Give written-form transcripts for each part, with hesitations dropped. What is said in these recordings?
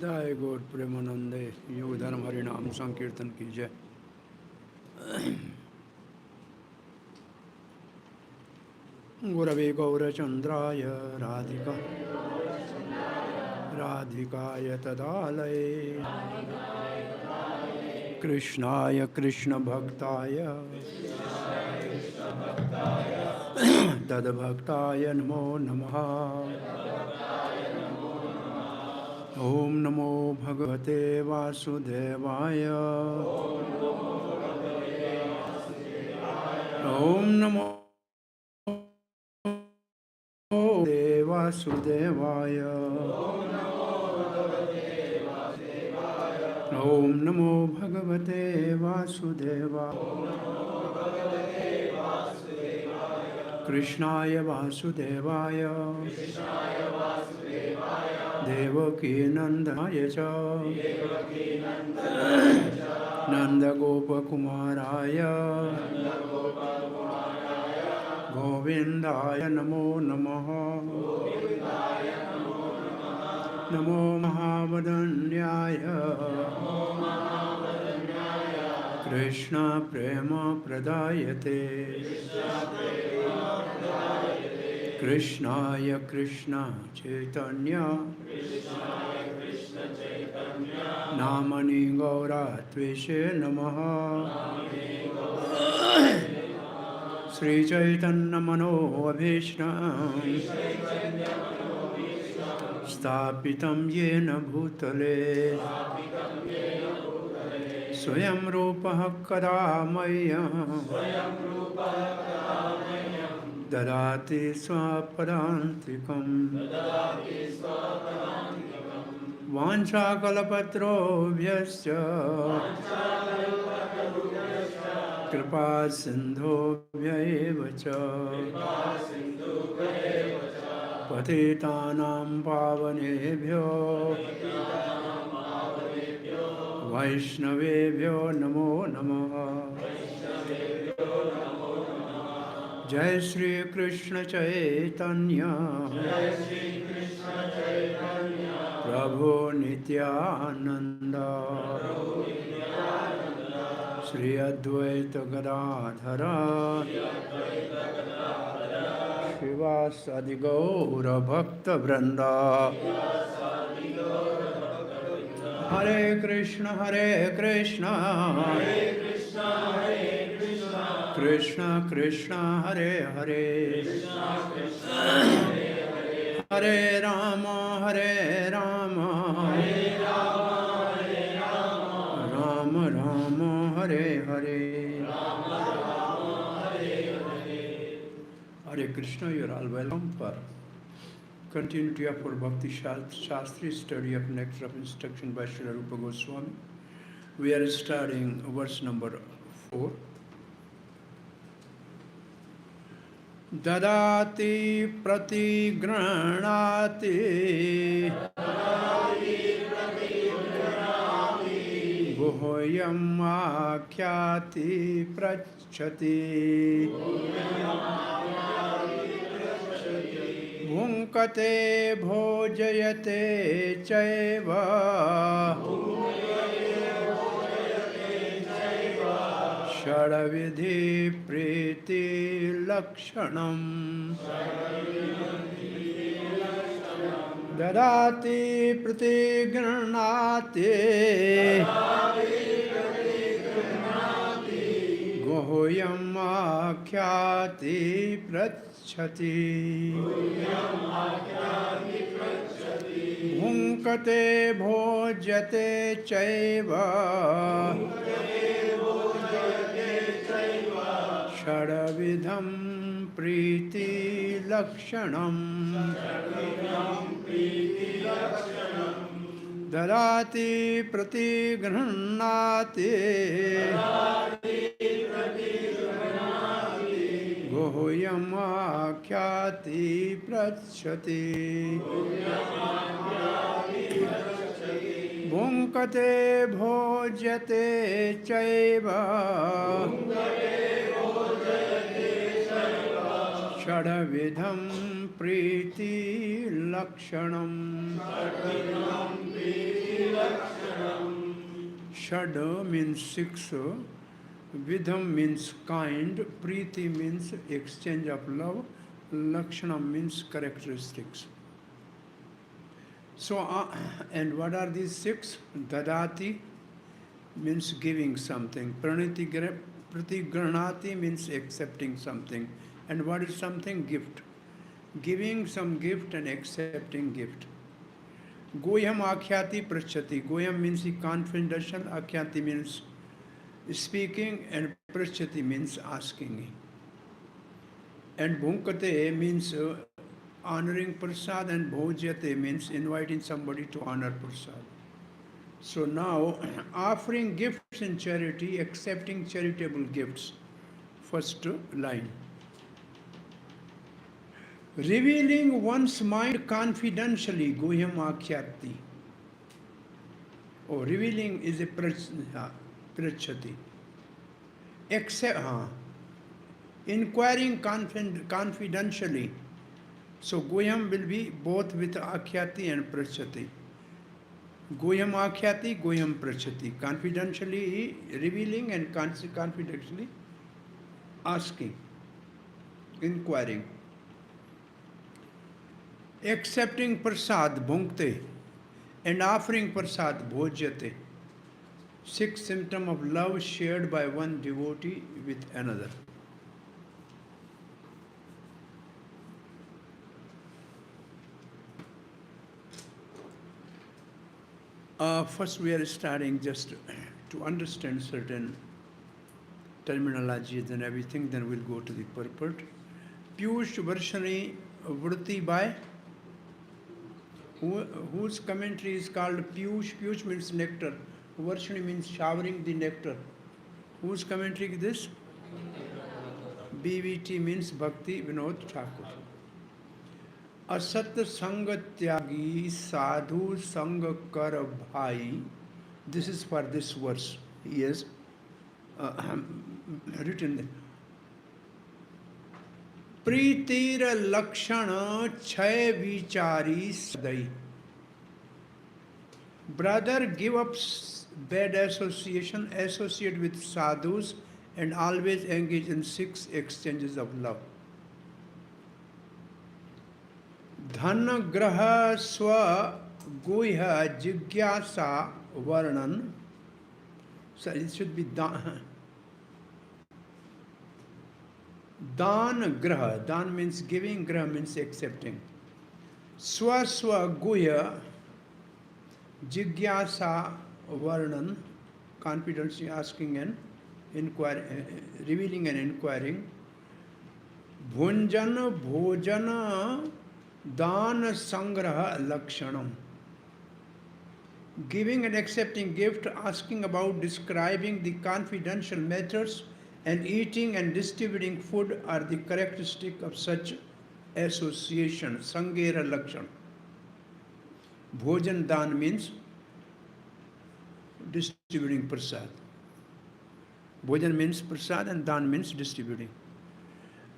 निताय गौर प्रेमानंदे योग धर्म हरि नाम संकीर्तन की जय। गुरवे गौरचंद्राय राधिकाय तदालये कृष्णाय कृष्ण भक्ताय तद्भक्ताय नमो नमः। ओम नमो भगवते वासुदेवाय। ओम नमो वासुदेवाय। ओम नमो भगवते वासुदेवाय। कृष्णाय वासुदेवाय देवकी नंदनाय च नंदगोपकुमाराय गोविंदाय नमो नमः। नमो महावदन्याय कृष्ण प्रेम प्रदायते कृष्णाय कृष्ण चैतन्य नामनि गौरात्वेषे नमः। श्री चैतन्य मनोभीष्टं स्थापितं येन भूतले स्वयं रूपः कदा मह्यं ददाति स्वपदान्तिकं। वाञ्छाकल्पतरुभ्यश्च कृपा सिन्धुभ्य एव च पतितानां पावनेभ्यो वैष्णवेभ्यो नमो नमः। जय श्री कृष्ण चैतन्य प्रभु नित्यानंद श्री अद्वैत गदाधर शिवासादि गौर भक्त वृंदा। हरे Krishna Krishna Krishna Hare Hare Hare Ram Ram Ram Hare Hare. Hare Krishna, you are all welcome for continuity of our Bhakti Shastri study of Nectar of Instruction by Srila Rupa Goswami. We are studying verse number 4. Dadati pratigranati guhoyam akhyati prachati Bhunkate bhojayate chaiva Shadavidhi priti lakshanam Dadati pratigranati Gohoyam akhyati prachati Bhunkate bhojate chaiva Shadavidham priti lakshanam Dadati pratigranati Gohoyam akhyati prachati Bhunkate bhojate chaiva Shadavidham Priti Lakshanam. Shada means six, Vidham means kind, Priti means exchange of love, Lakshanam means characteristics. So, and what are these six? Dadati means giving something, Pratigranati means accepting something. And what is something? Gift. Giving some gift and accepting gift. Goyam akhyati prachati. Goyam means confidential, akhyati means speaking, and prachati means asking. And bhunkate means honoring prasad, and bhojyate means inviting somebody to honor prasad. So now, offering gifts in charity, accepting charitable gifts. First line. Revealing one's mind confidentially, Guhyam Akhyati. Oh, revealing is a prachati. Inquiring confidentially. So Guhyam will be both with Akhyati and prachati. Guhyam Akhyati, Guhyam prachati. Confidentially revealing and confidentially asking, inquiring. Accepting prasad, bhunkte, and offering prasad, bhojyate. Six symptoms of love shared by one devotee with another. First we are starting just to understand certain terminologies and everything, then we'll go to the purport. Piyush Varshani Vritti by whose commentary is called Piyush. Piyush means nectar. Varshani means showering the nectar. Whose commentary is this? BVT means Bhakti Vinod Thakur. Asat Sangatyagi Sadhu Sangakar Bhai. This is for this verse. He has written there. Pritira Lakshana Chaya Vichari Sadai. Brother, give up bad association, associate with sadhus, and always engage in six exchanges of love. Dhan graha swa guha jigyasa varnan. So it should be dan graha. Dan means giving, graha means accepting. Swa guya jigyasa varnan, confidently asking and revealing and inquiring. Bhunjana bhojana dan sangraha lakshanam. Giving and accepting gift, asking about, describing the confidential methods, and eating and distributing food are the characteristic of such association. Sangera lakshan. Bhojan dan means distributing prasad. Bhojan means prasad and dan means distributing.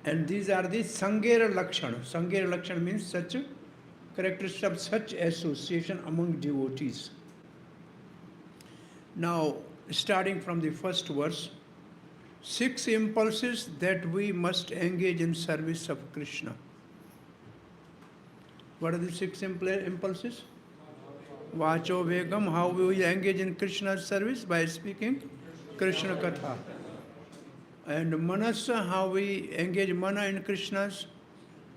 And these are the Sangera Lakshana. Sangera Lakshana means such characteristics of such association among devotees. Now, starting from the first verse, 6 impulses that we must engage in service of Krishna. What are the 6 impulses? Vacho Vegam, how we engage in Krishna's service? By speaking Krishna Katha. And Manasa, how we engage Mana in Krishna's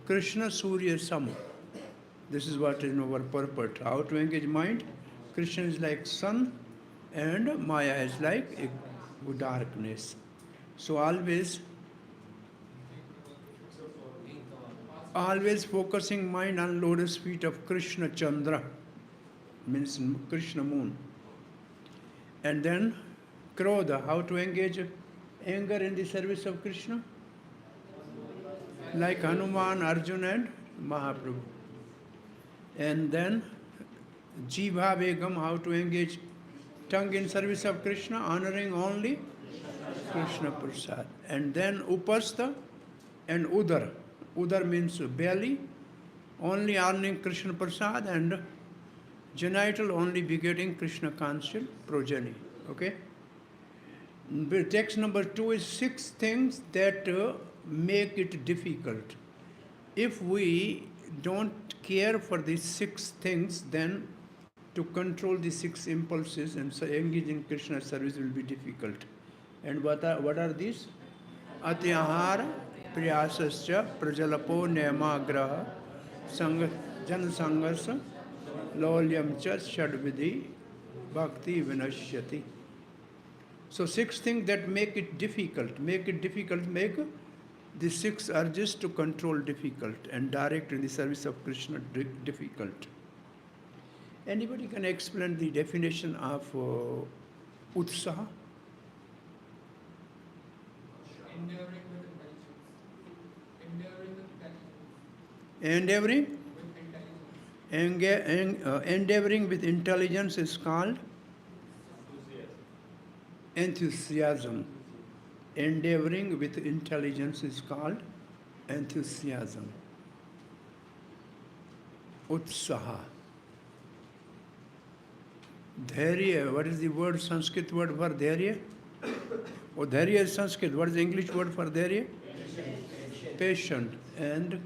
Krishna Surya Sam. This is what is our purport. How to engage mind? Krishna is like sun and Maya is like darkness. So always focusing mind on lotus feet of Krishna Chandra, means Krishna moon. And then Krodha, how to engage anger in the service of Krishna? Like Hanuman, Arjuna and Mahaprabhu. And then Jiva Begam, how to engage tongue in service of Krishna, honoring only Krishna Prasad. And then Upastha and Udar, Udar means belly, only earning Krishna Prasad, and genital only begetting Krishna conscious progeny. Okay? Text number 2 is 6 things that make it difficult. If we don't care for these 6 things, then to control the 6 impulses and so engage in Krishna service will be difficult. And what are these? Atyahara, priyasascha, prajalapo, nemagraha, jan sangarsa, lolyam cha, shadvidhi, bhakti vinashyati. So 6 things that make it difficult, make the 6 urges to control difficult and direct in the service of Krishna difficult. Anybody can explain the definition of utsaha? Endeavoring with intelligence is called enthusiasm. Endeavoring with intelligence is called enthusiasm. Utsaha. Dhairya, what is the word, Sanskrit word for dhairya? Oh, dhairya is Sanskrit. What is the English word for dhairya? Patient. And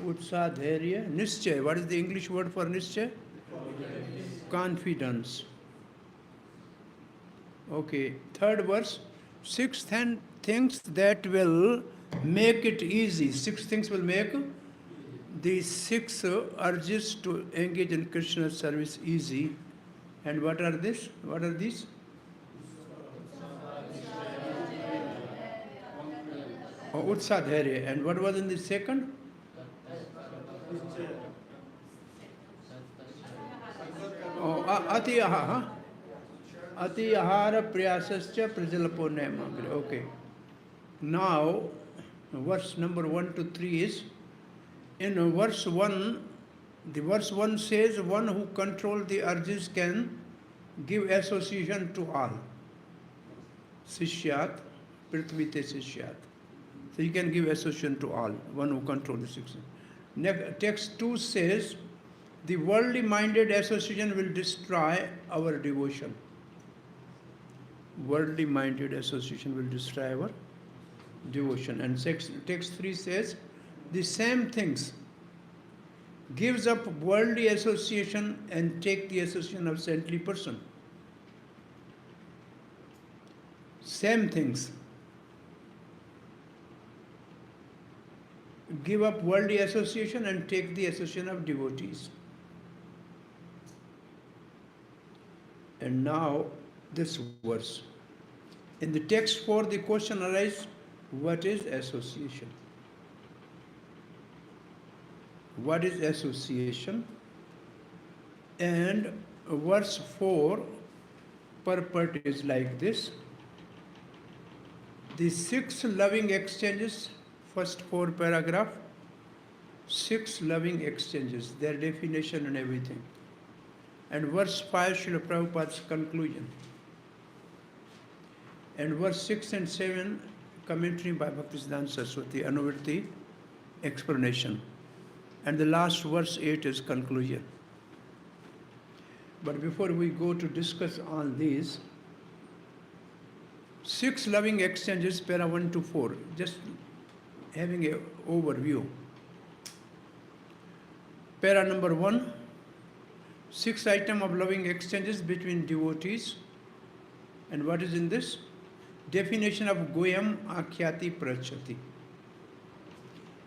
utsaha, dhairya. Nischay, what is the English word for nischay? Confidence. Okay, third verse. 6 things that will make it easy. 6 things will make the 6 urges to engage in Krishna service easy. And what are this? What are these? Oh, utsaha, dhairya. And what was in the second? Oh, atiyaha. Atiyahara priyasascha prajalapo nemagra. Okay. Now, verse number 1 to 3 is, in verse 1, the verse 1 says, one who controls the urges can give association to all. Sishyat, prithvite sishyat. So he can give association to all, one who controls the 6. Next, text 2 says, the worldly minded association will destroy our devotion. Worldly minded association will destroy our devotion. And text 3 says, the same things gives up worldly association and take the association of saintly person. Same things. Give up worldly association and take the association of devotees. And now this verse. In the text 4, the question arises, what is association? What is association? And verse 4 purport is like this. The 6 loving exchanges, first 4 paragraph, 6 loving exchanges, their definition and everything. And verse 5, Srila Prabhupada's conclusion. And verse 6 and 7, commentary by Bhaktisiddhanta Saraswati, Anuvrti, explanation. And the last verse 8 is conclusion. But before we go to discuss all these, 6 loving exchanges, para 1 to 4, just having an overview. Para number 1, 6 items of loving exchanges between devotees. And what is in this? Definition of goyam akhyati prachati.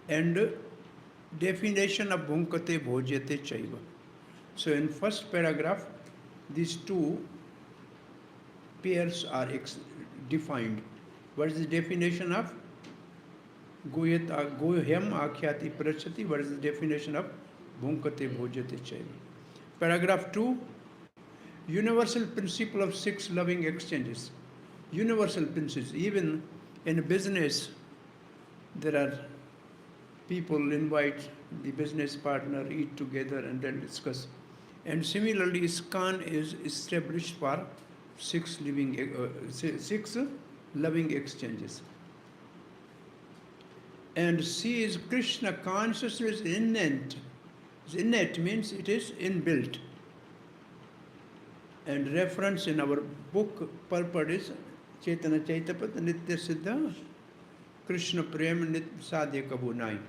And definition of bhunkate bhojyate chaiva. So in first paragraph, these 2 pairs are defined. What is the definition of goyam akhyati prachati? What is the definition of bhunkate bhojyate chaiva? Paragraph 2, universal principle of 6 loving exchanges. Universal principles. Even in business, there are people invite the business partner, eat together and then discuss. And similarly, ISKCON is established for 6 loving exchanges. And she is Krishna consciousness innate. Innate means it is inbuilt. And reference in our book purport is Chaitanya Chaitapat Nitya Siddha Krishna Prem Nitya Sadhya Kabhu 9.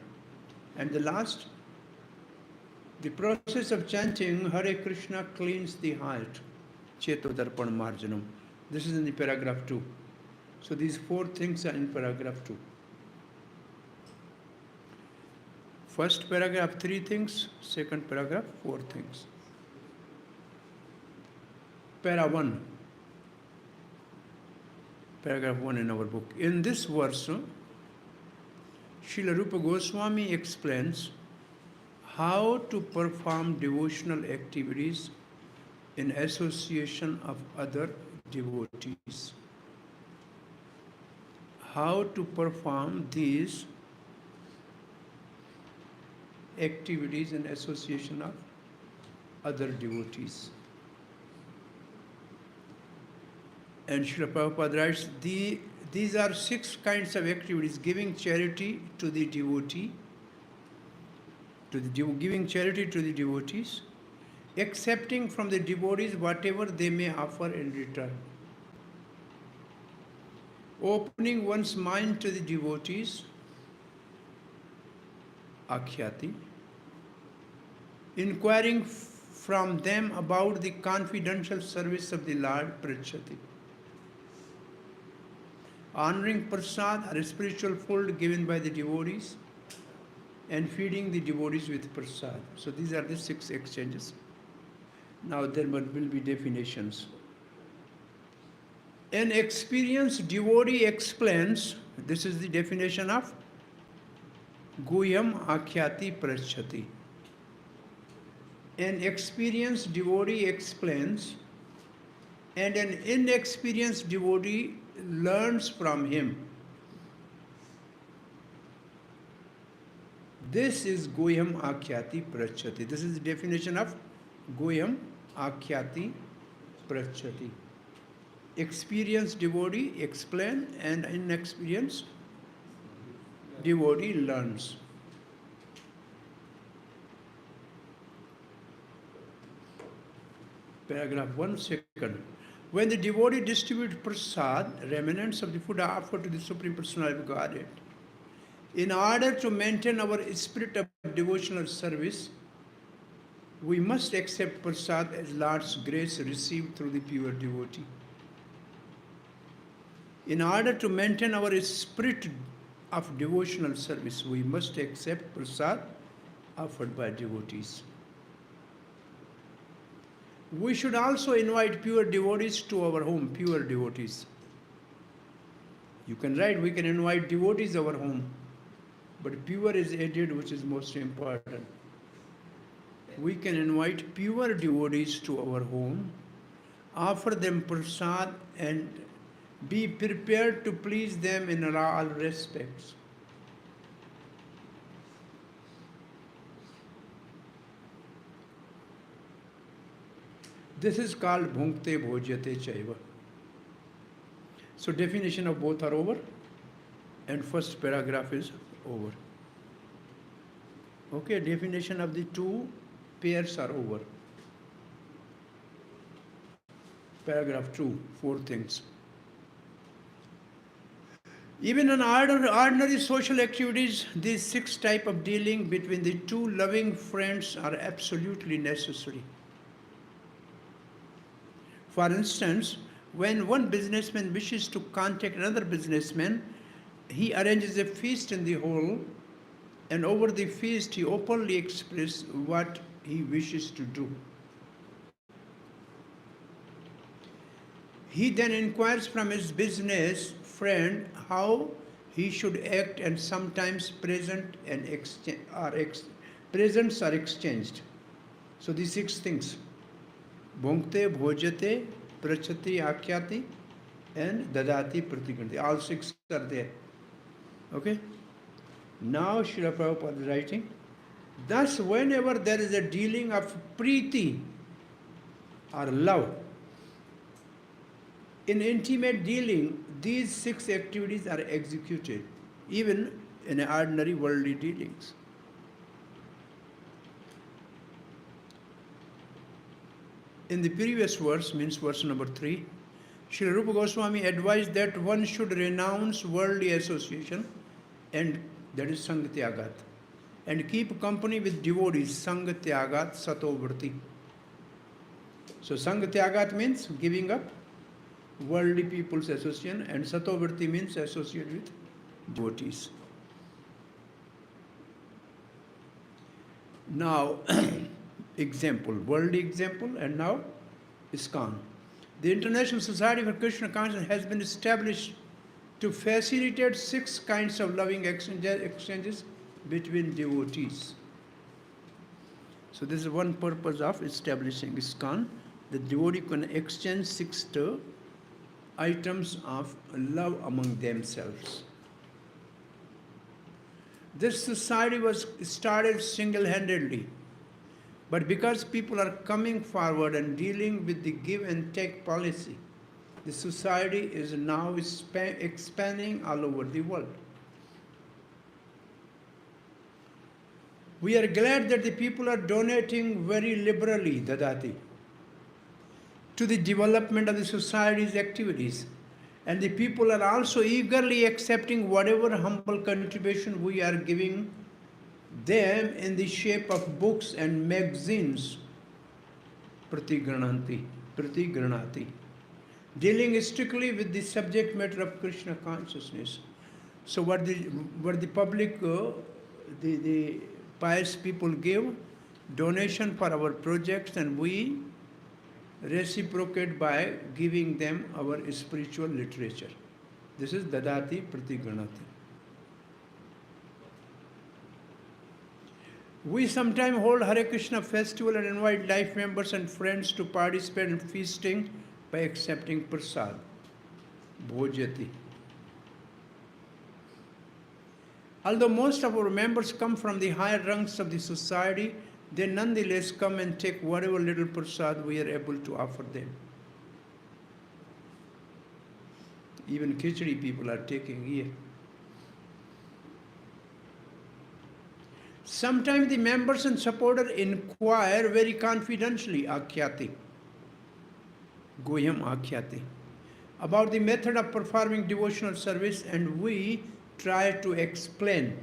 And the last, the process of chanting Hare Krishna cleans the heart. Chetodarpan Marjanam. This is in the paragraph 2. So these 4 things are in paragraph 2. First paragraph 3 things, second paragraph 4 things. Para 1. Paragraph 1 in our book. In this verse, Srila Rupa Goswami explains how to perform devotional activities in association of other devotees. How to perform these activities in association of other devotees. And Srila Prabhupada writes, these are 6 kinds of activities: giving charity to the devotee, giving charity to the devotees, accepting from the devotees whatever they may offer in return, opening one's mind to the devotees, akhyati, inquiring from them about the confidential service of the Lord, prachati, honoring prasad or spiritual food given by the devotees, and feeding the devotees with prasad. So these are the 6 exchanges. Now there will be definitions. An experienced devotee explains, this is the definition of Guyam Akhyati Prachati. An experienced devotee explains, and an inexperienced devotee learns from him. This is Guyam Akhyati Prachati. This is the definition of Guyam Akhyati Prachati. Experienced devotee explains, and inexperienced devotee learns. Paragraph 1, second. When the devotee distributes prasad, remnants of the food offered to the Supreme Personality of Godhead, in order to maintain our spirit of devotional service, we must accept prasad as Lord's grace received through the pure devotee. In order to maintain our spirit of devotional service, we must accept prasad offered by devotees. We should also invite pure devotees to our home, pure devotees. You can write, we can invite devotees to our home, but pure is added, which is most important. We can invite pure devotees to our home, offer them prasad, and be prepared to please them in all respects. This is called bhunkte bhojyate chaiva. So definition of both are over, and first paragraph is over. Okay, definition of the 2 pairs are over. Paragraph 2, 4 things. Even in ordinary social activities, these 6 types of dealing between the 2 loving friends are absolutely necessary. For instance, when one businessman wishes to contact another businessman, he arranges a feast in the hall, and over the feast he openly expresses what he wishes to do. He then inquires from his business friend how he should act, and sometimes presents are exchanged. So these 6 things: bhunkte, bhojate, prachati, akhyati, and dadati, pratikanti. All 6 are there. Okay? Now Srila Prabhupada is writing, thus whenever there is a dealing of preeti or love, in intimate dealing, these 6 activities are executed. Even in ordinary worldly dealings. In the previous verse, means verse number 3, Srila Rupa Goswami advised that one should renounce worldly association, and that is sangatyagat, and keep company with devotees, sangatyagat satovrti. So sangatyagat means giving up worldly people's association, and satovrti means associate with devotees. Now, example, worldly example, and now ISKCON. The International Society for Krishna Consciousness has been established to facilitate 6 kinds of loving exchanges between devotees. So this is one purpose of establishing ISKCON. The devotee can exchange 6 items of love among themselves. This society was started single-handedly, but because people are coming forward and dealing with the give and take policy, the society is now expanding all over the world. We are glad that the people are donating very liberally, dadati, to the development of the society's activities. And the people are also eagerly accepting whatever humble contribution we are giving them in the shape of books and magazines, pratigranati, dealing strictly with the subject matter of Krishna consciousness. So what the public, the pious people give donation for our projects, and we reciprocate by giving them our spiritual literature. This is dadati pratigranati. We sometimes hold Hare Krishna festival and invite life members and friends to participate in feasting by accepting prasad, bhojati. Although most of our members come from the higher ranks of the society, they nonetheless come and take whatever little prasad we are able to offer them. Even khichdi people are taking here. Sometimes the members and supporters inquire very confidentially, akhyati, goyam akhyati, about the method of performing devotional service, and we try to explain.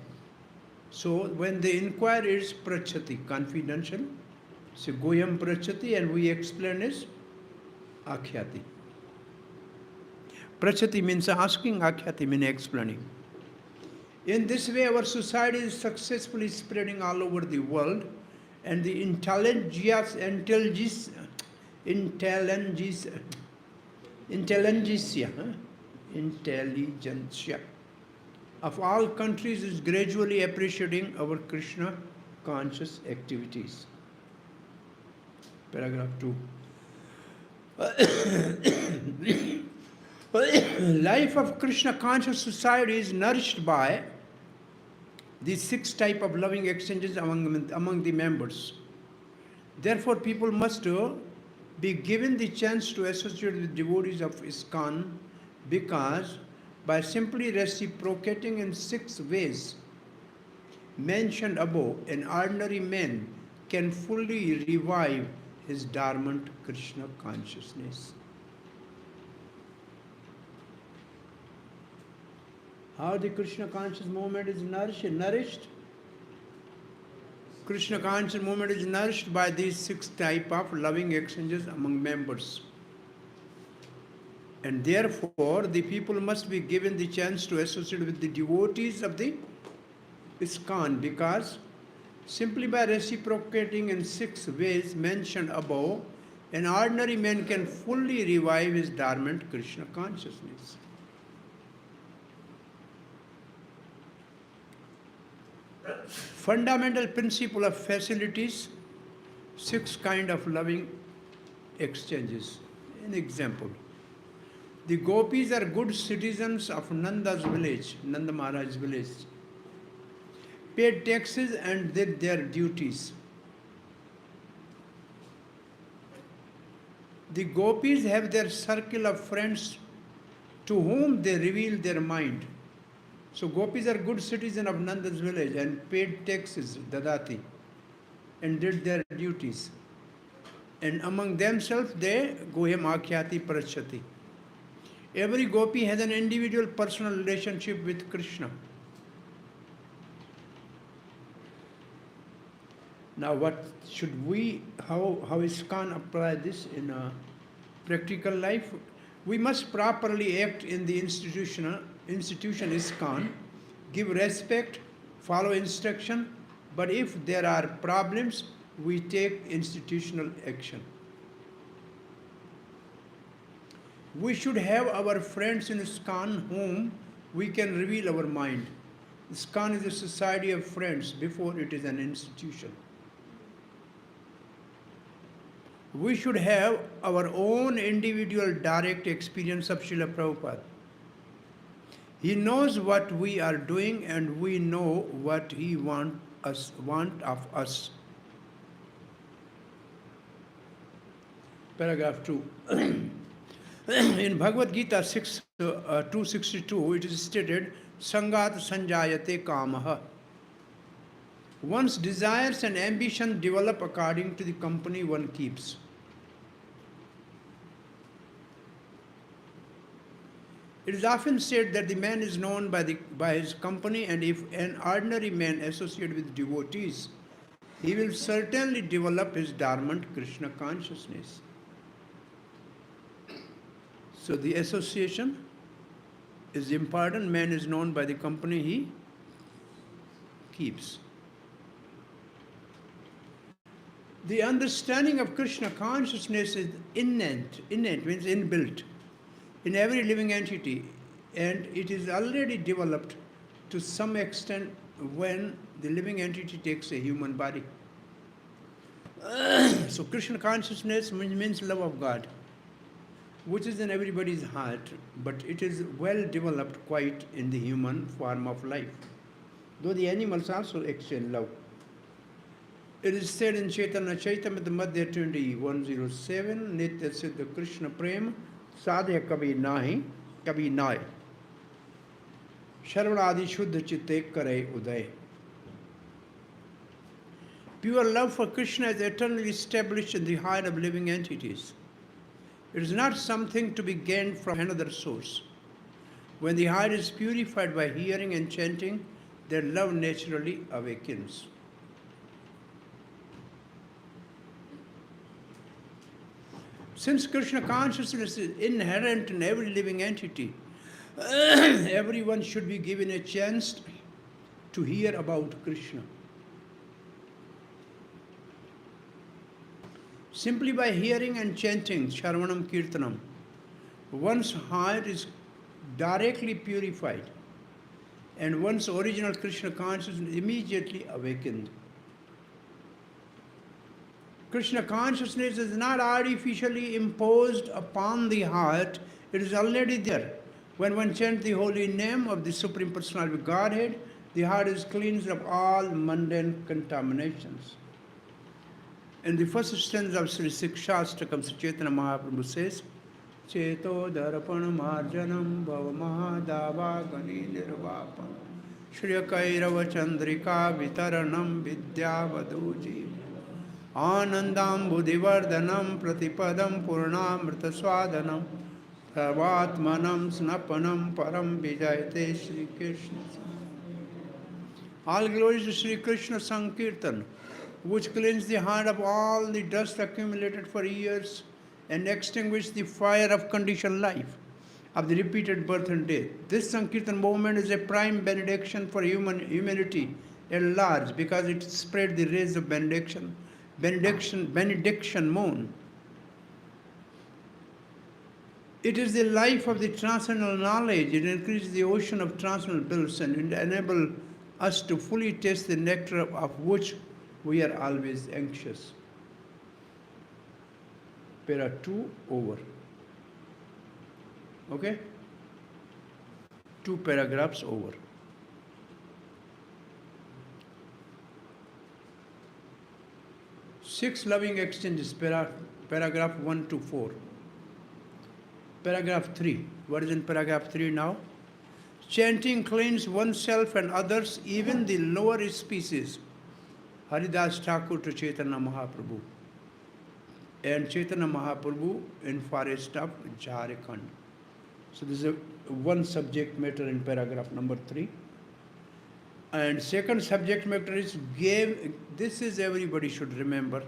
So when the inquiry is prachati, confidential, so goyam prachati, and we explain is akhyati. Prachati means asking, akhyati means explaining. In this way, our society is successfully spreading all over the world, and the intelligentsia of all countries is gradually appreciating our Krishna conscious activities. Paragraph 2. Life of Krishna conscious society is nourished by these 6 types of loving exchanges among the members. Therefore, people must be given the chance to associate with devotees of ISKCON, because by simply reciprocating in 6 ways mentioned above, an ordinary man can fully revive his dormant Krishna consciousness. How the Krishna conscious movement is nourished? Krishna conscious movement is nourished by these 6 types of loving exchanges among members. And therefore, the people must be given the chance to associate with the devotees of the ISKCON, because simply by reciprocating in 6 ways mentioned above, an ordinary man can fully revive his dormant Krishna consciousness. Fundamental principle of facilities, 6 kind of loving exchanges. An example. The gopis are good citizens of Nanda's village, Nanda Maharaj's village, paid taxes and did their duties. The gopis have their circle of friends to whom they reveal their mind. So gopis are good citizens of Nanda's village and paid taxes, dadati, and did their duties. And among themselves they gohem akhyati parachyati. Every gopi has an individual personal relationship with Krishna. Now what should we, how ISKCON apply this in a practical life? We must properly act in the institution ISKCON, give respect, follow instruction, but if there are problems, we take institutional action. We should have our friends in ISKCON whom we can reveal our mind. ISKCON is a society of friends before it is an institution. We should have our own individual direct experience of Srila Prabhupada. He knows what we are doing and we know what he want of us. Paragraph 2. In Bhagavad Gita 262, it is stated, Sangat sanjayate kamaha. One's desires and ambition develop according to the company one keeps. It is often said that the man is known by his company, and if an ordinary man associates with devotees, he will certainly develop his dormant Krishna consciousness. So the association is important. Man is known by the company he keeps. The understanding of Krishna consciousness is innate means inbuilt in every living entity, and it is already developed to some extent when the living entity takes a human body. So Krishna consciousness means love of God, which is in everybody's heart, but it is well developed quite in the human form of life, though the animals also exchange love. It is said in Chaitanya Chaitamrita Madhya 2107, Nitya Siddha Krishna Prem, Sadhya Kabhi Nahi, Kabhi Nai. Sharvanadi Shuddha Chitte Kare Uday. Pure love for Krishna is eternally established in the heart of living entities. It is not something to be gained from another source. When the heart is purified by hearing and chanting, their love naturally awakens. Since Krishna consciousness is inherent in every living entity, everyone should be given a chance to hear about Krishna. Simply by hearing and chanting Shravanam Kirtanam, one's heart is directly purified and one's original Krishna consciousness immediately awakened. Krishna consciousness is not artificially imposed upon the heart, it is already there. When one chants the holy name of the Supreme Personality of Godhead, the heart is cleansed of all mundane contaminations. In the first stanza of Sri Shastrakam, Sri Chaitanya Mahaprabhu says, Cheto Dharapana Marjanam Bhavamahadava Gani Nirvapam Shriya Kairava Chandrika Vitaranam Vidyavaduji Anandam Buddhivardhanam Pratipadam Purnamrita Swadanam Pravatmanam Snapanam Param Vijayate Sri Krishna. All glories to Sri Krishna Sankirtan, which cleansed the heart of all the dust accumulated for years and extinguished the fire of conditioned life, of the repeated birth and death. This Sankirtan movement is a prime benediction for humanity at large because it spread the rays of benediction moon. It is the life of the transcendental knowledge. It increases the ocean of transcendental bliss and enables us to fully taste the nectar of which we are always anxious. Para 2 over. Okay? 2 paragraphs over. 6 loving exchanges, paragraph 1 to 4. Paragraph 3. What is in paragraph 3 now? Chanting cleans oneself and others, even the lower species. Haridas Thakur to Chaitanya Mahaprabhu. And Chaitanya Mahaprabhu in forest of Jharkhand. So this is one subject matter in paragraph number 3. And second subject matter is this is everybody should remember.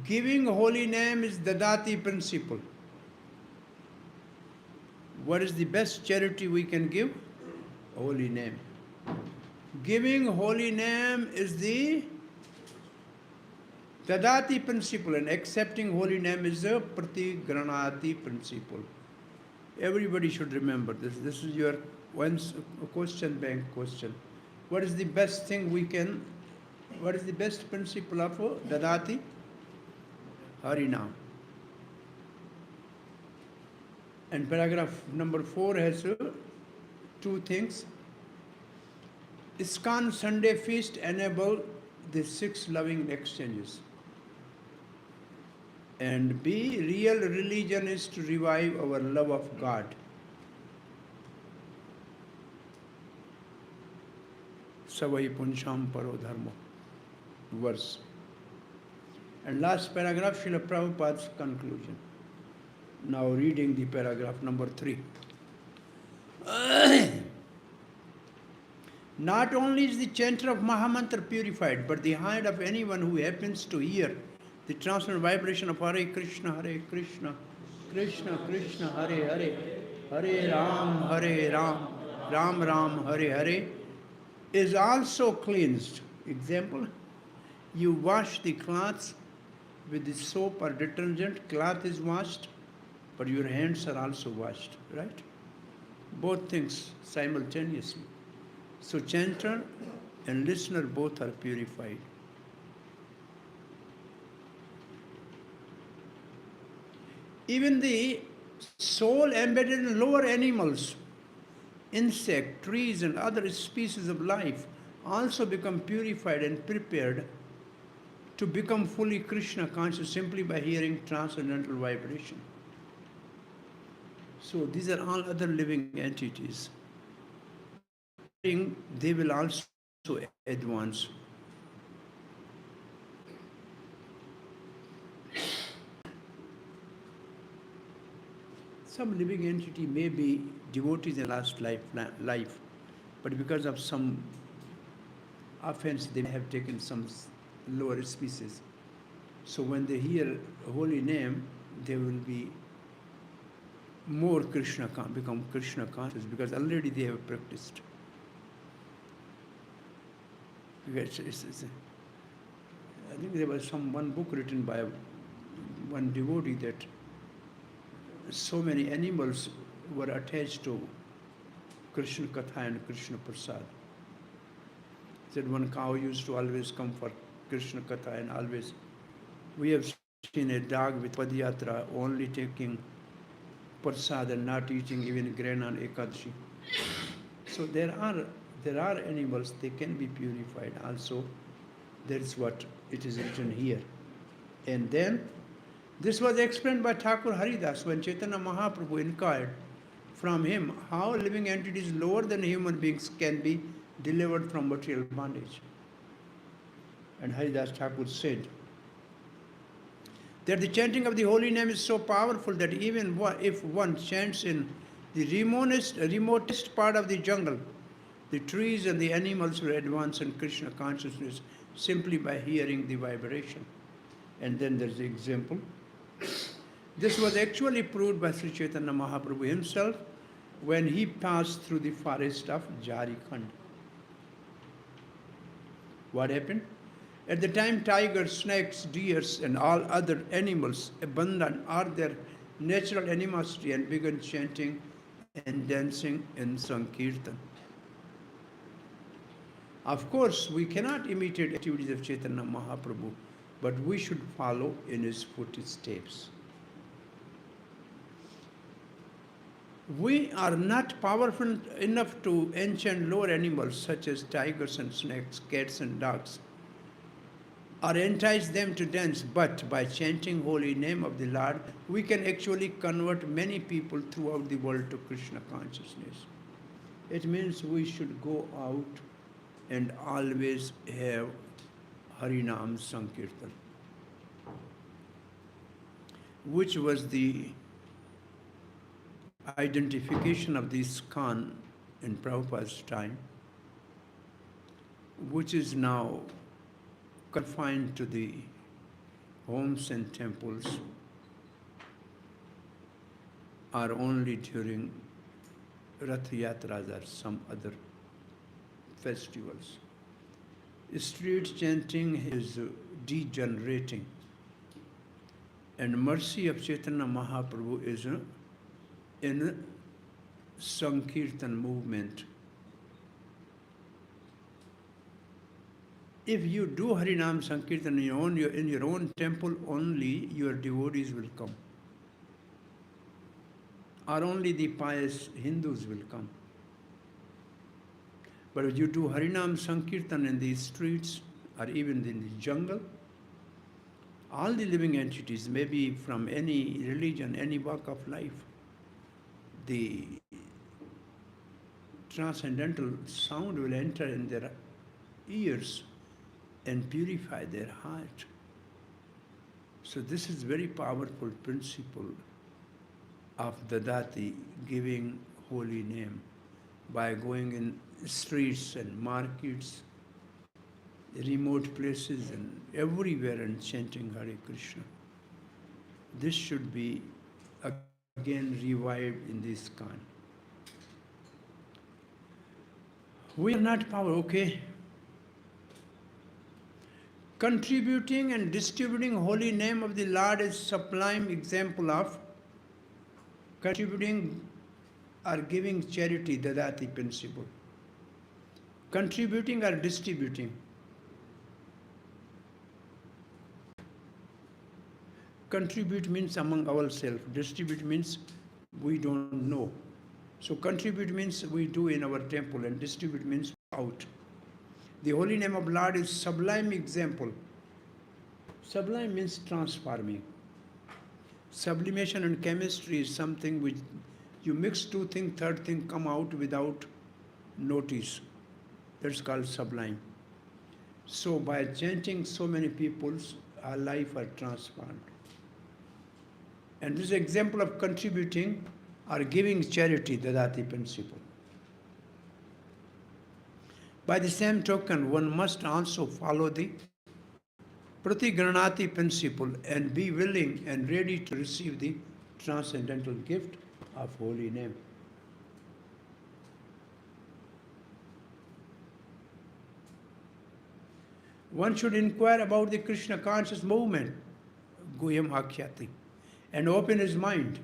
Giving holy name is Dadati principle. What is the best charity we can give? Holy name. Giving holy name is the Dadati principle, and accepting holy name is the Pratigranati principle. Everybody should remember this. This is your question bank question. What is the best thing what is the best principle of Dadati? Harinam. And paragraph number 4 has 2 things. ISKCON Sunday feast enable the 6 loving exchanges. And B, real religion is to revive our love of God. Savai puncham paro dharma. Verse. And last paragraph, Srila Prabhupada's conclusion. Now reading the paragraph number 3. Not only is the chanter of Mahamantra purified, but the heart of anyone who happens to hear the transcendental vibration of Hare Krishna, Krishna Krishna, Hare Hare, Hare Ram, Ram Ram, Hare Hare, is also cleansed. Example, you wash the cloths with the soap or detergent, cloth is washed, but your hands are also washed, right? Both things simultaneously. So chanter and listener both are purified. Even the soul embedded in lower animals, insect, trees and other species of life also become purified and prepared to become fully Krishna conscious simply by hearing transcendental vibration. So these are all other living entities. They will also advance. Some living entity may be devotees in last life, but because of some offense, they may have taken some lower species. So when they hear a holy name, they will be more become Krishna conscious, because already they have practiced. Because I think there was one book written by one devotee that so many animals were attached to Krishna Katha and Krishna Prasad. Said one cow used to always come for Krishna Katha, and always we have seen a dog with Padayatra only taking Prasad and not eating even grain on Ekadashi. So there are animals, they can be purified also. That's what it is written here. And then this was explained by Thakur Haridas when Chaitanya Mahaprabhu inquired from him how living entities lower than human beings can be delivered from material bondage. And Haridas Thakur said that the chanting of the holy name is so powerful that even if one chants in the remotest part of the jungle, the trees and the animals will advance in Krishna consciousness simply by hearing the vibration. And then there's the example. This was actually proved by Sri Chaitanya Mahaprabhu himself when he passed through the forest of Jharkhand. What happened? At the time, tigers, snakes, deers, and all other animals abandoned all their natural animosity and began chanting and dancing in Sankirtan. Of course, we cannot imitate activities of Chaitanya Mahaprabhu, but we should follow in his footsteps. We are not powerful enough to enchant lower animals such as tigers and snakes, cats and dogs, or entice them to dance, but by chanting holy name of the Lord, we can actually convert many people throughout the world to Krishna consciousness. It means we should go out and always have Harinam Sankirtan, which was the identification of the ISKCON in Prabhupada's time, which is now confined to the homes and temples, or only during Rath Yatras or some other festivals. Street chanting is degenerating, and mercy of Chaitanya Mahaprabhu is in Sankirtan movement. If you do Harinam Sankirtan in your own temple, only your devotees will come, or only the pious Hindus will come. But if you do Harinam Sankirtan in the streets or even in the jungle, all the living entities, maybe from any religion, any walk of life, the transcendental sound will enter in their ears and purify their heart. So this is very powerful principle of Dadati, giving holy name by going in streets and markets, remote places and everywhere and chanting Hare Krishna. This should be again revived in this kind. We are not power, okay? Contributing and distributing holy name of the Lord is sublime example of contributing or giving charity, Dadati principle. Contributing or distributing. Contribute means among ourselves. Distribute means we don't know. So contribute means we do in our temple, and distribute means out. The holy name of Lord is sublime example. Sublime means transforming. Sublimation in chemistry is something which you mix two things, third thing come out without notice. That's called sublime. So by chanting, so many people's life are transformed. And this example of contributing or giving charity, the Dadati principle. By the same token, one must also follow the Pratigranati principle and be willing and ready to receive the transcendental gift of holy name. One should inquire about the Krishna conscious movement, Guhyam Akhyati, and open his mind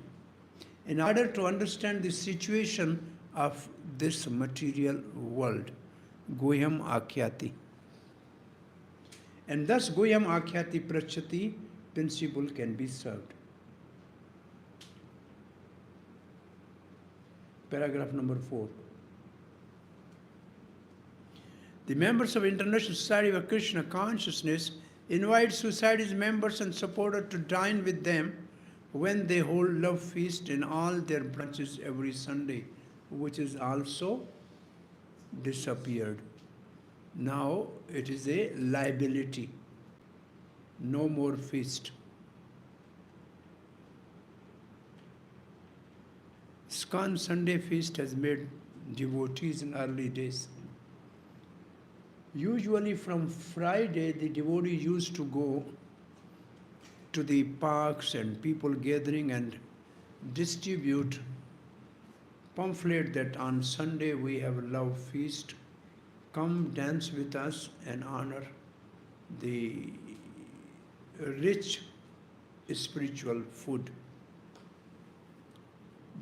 in order to understand the situation of this material world, Guhyam Akhyati. And thus Guhyam Akhyati Prachati principle can be served. Paragraph number 4. The members of International Society of Krishna Consciousness invite society's members and supporters to dine with them when they hold love feast in all their branches every Sunday, which is also disappeared. Now it is a liability. No more feast. ISKCON Sunday feast has made devotees in early days. Usually from Friday, the devotees used to go to the parks and people gathering and distribute pamphlet that on Sunday we have a love feast. Come dance with us and honor the rich spiritual food.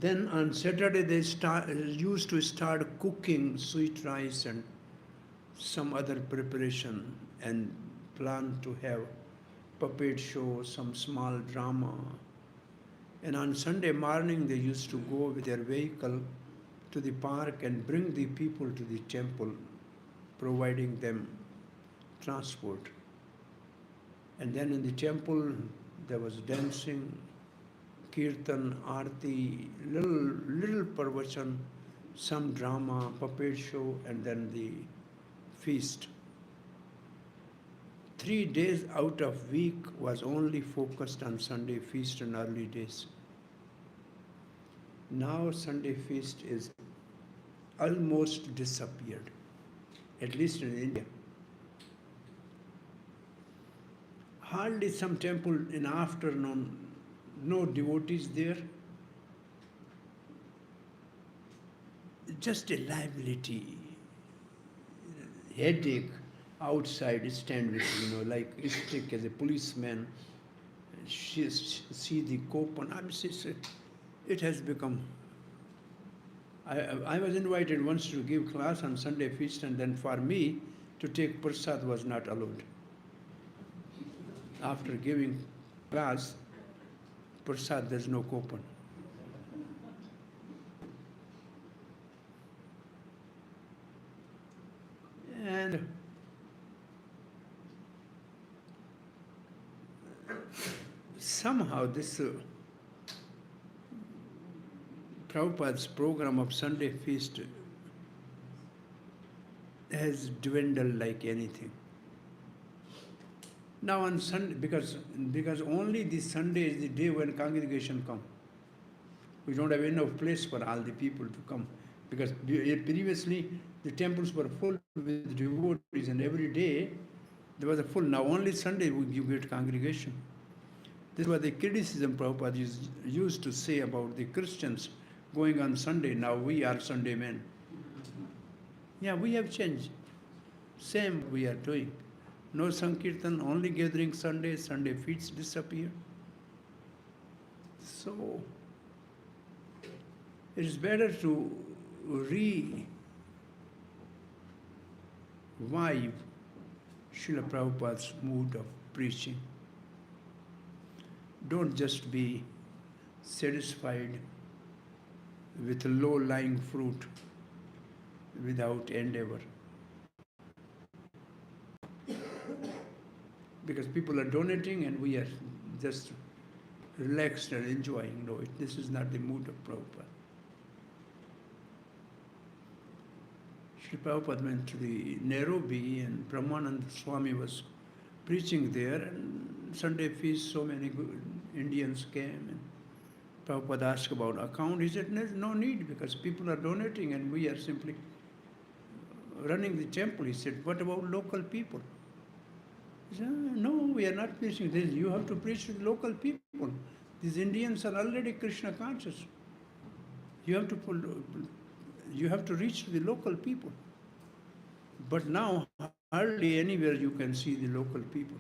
Then on Saturday they used to start cooking sweet rice and some other preparation and plan to have puppet show, some small drama. And on Sunday morning they used to go with their vehicle to the park and bring the people to the temple, providing them transport. And then in the temple, there was dancing, kirtan, arti, little pravachan, some drama, puppet show, and then the feast. 3 days out of week was only focused on Sunday feast in early days. Now Sunday feast is almost disappeared, at least in India. Hardly some temple in afternoon, no devotees there. Just a liability, headache outside, stand with, like stick as a policeman, see the coupon. It has become. I was invited once to give class on Sunday feast, and then for me to take prasad was not allowed. After giving class, prasad, there's no coupon. And somehow this Prabhupada's program of Sunday feast has dwindled like anything. Now on Sunday, because only the Sunday is the day when congregation come. We don't have enough place for all the people to come. Because previously the temples were full with devotees, and every day there was a full. Now only Sunday you get congregation. This was the criticism Prabhupada used to say about the Christians going on Sunday. Now we are Sunday men. Yeah, we have changed. Same we are doing. No Sankirtan, only gathering Sunday. Sunday feasts disappear. So it is better to revive Srila Prabhupada's mood of preaching. Don't just be satisfied with low-lying fruit without endeavor. Because people are donating and we are just relaxed and enjoying. No, this is not the mood of Prabhupada. Sri Prabhupada went to the Nairobi, and Brahmananda Swami was preaching there, and Sunday feast, so many good Indians came, and Prabhupada asked about account. He said, there's no need because people are donating and we are simply running the temple. He said, what about local people? He said, no, we are not preaching this. You have to preach to the local people. These Indians are already Krishna conscious. You have to reach the local people. But now, hardly anywhere you can see the local people.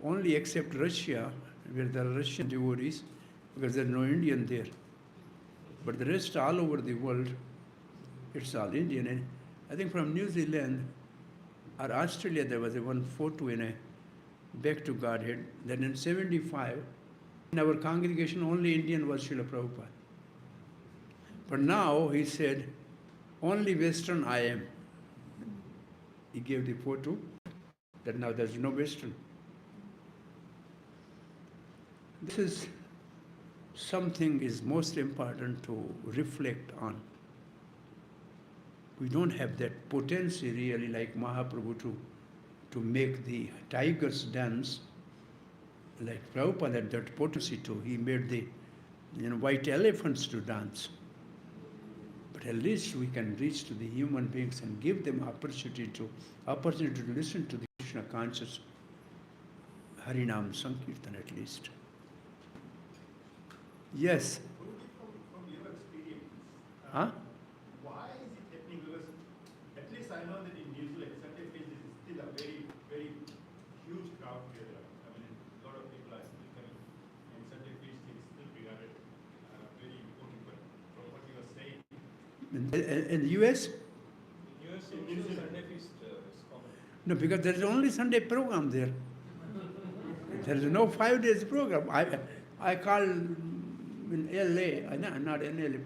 Only except Russia, where there are Russian devotees, because there are no Indian there. But the rest, all over the world, it's all Indian. And I think from New Zealand or Australia, there was one photo in a Back to Godhead. Then in 75, in our congregation, only Indian was Srila Prabhupada. But now, he said, only Western I am. He gave the photo that now there's no Western. This is something is most important to reflect on. We don't have that potency really like Mahaprabhu to make the tigers dance. Like Prabhupada had that potency too. He made the white elephants to dance. But at least we can reach to the human beings and give them opportunity to listen to the Krishna conscious Harinam Sankirtan at least. Yes. From your experience, Huh? why is it happening? Because at least I know that in New Zealand, Sunday feast is still a very, very huge crowd there. I mean, a lot of people are still coming, and Sunday feast is still regarded very important. But from what you are saying, In the US? In US also Sunday feast is common. No, because there is only Sunday program there. There is no 5 days program. I called in LA, not in LA,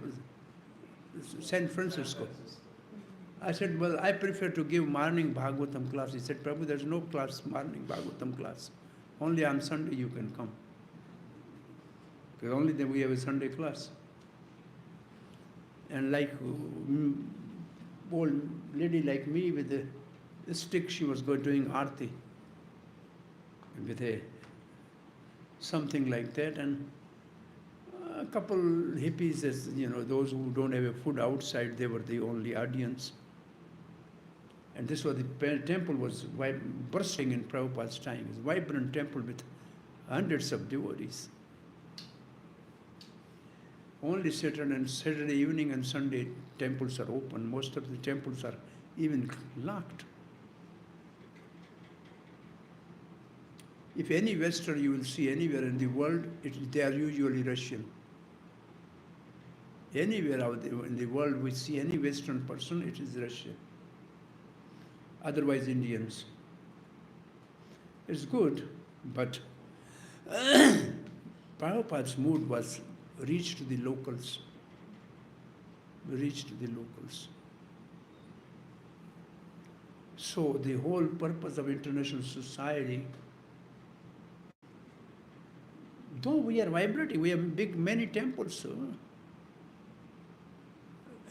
San Francisco. I said, well, I prefer to give morning Bhagavatam class. He said, Prabhu, there's no class, morning Bhagavatam class. Only on Sunday you can come. Because only then we have a Sunday class. And like old lady like me with a stick, she was doing arti with a something like that, and a couple hippies, as you know, those who don't have a food outside, they were the only audience. And this was the temple was bursting in Prabhupada's time. It was a vibrant temple with hundreds of devotees. Only Saturday evening and Sunday temples are open. Most of the temples are even locked. If any Western you will see anywhere in the world, they are usually Russian. Anywhere out there in the world we see any Western person, it is Russian. Otherwise Indians. It's good, but Prabhupada's mood was reach to the locals. Reach to the locals. So the whole purpose of international society, though we are vibrating, we have many temples.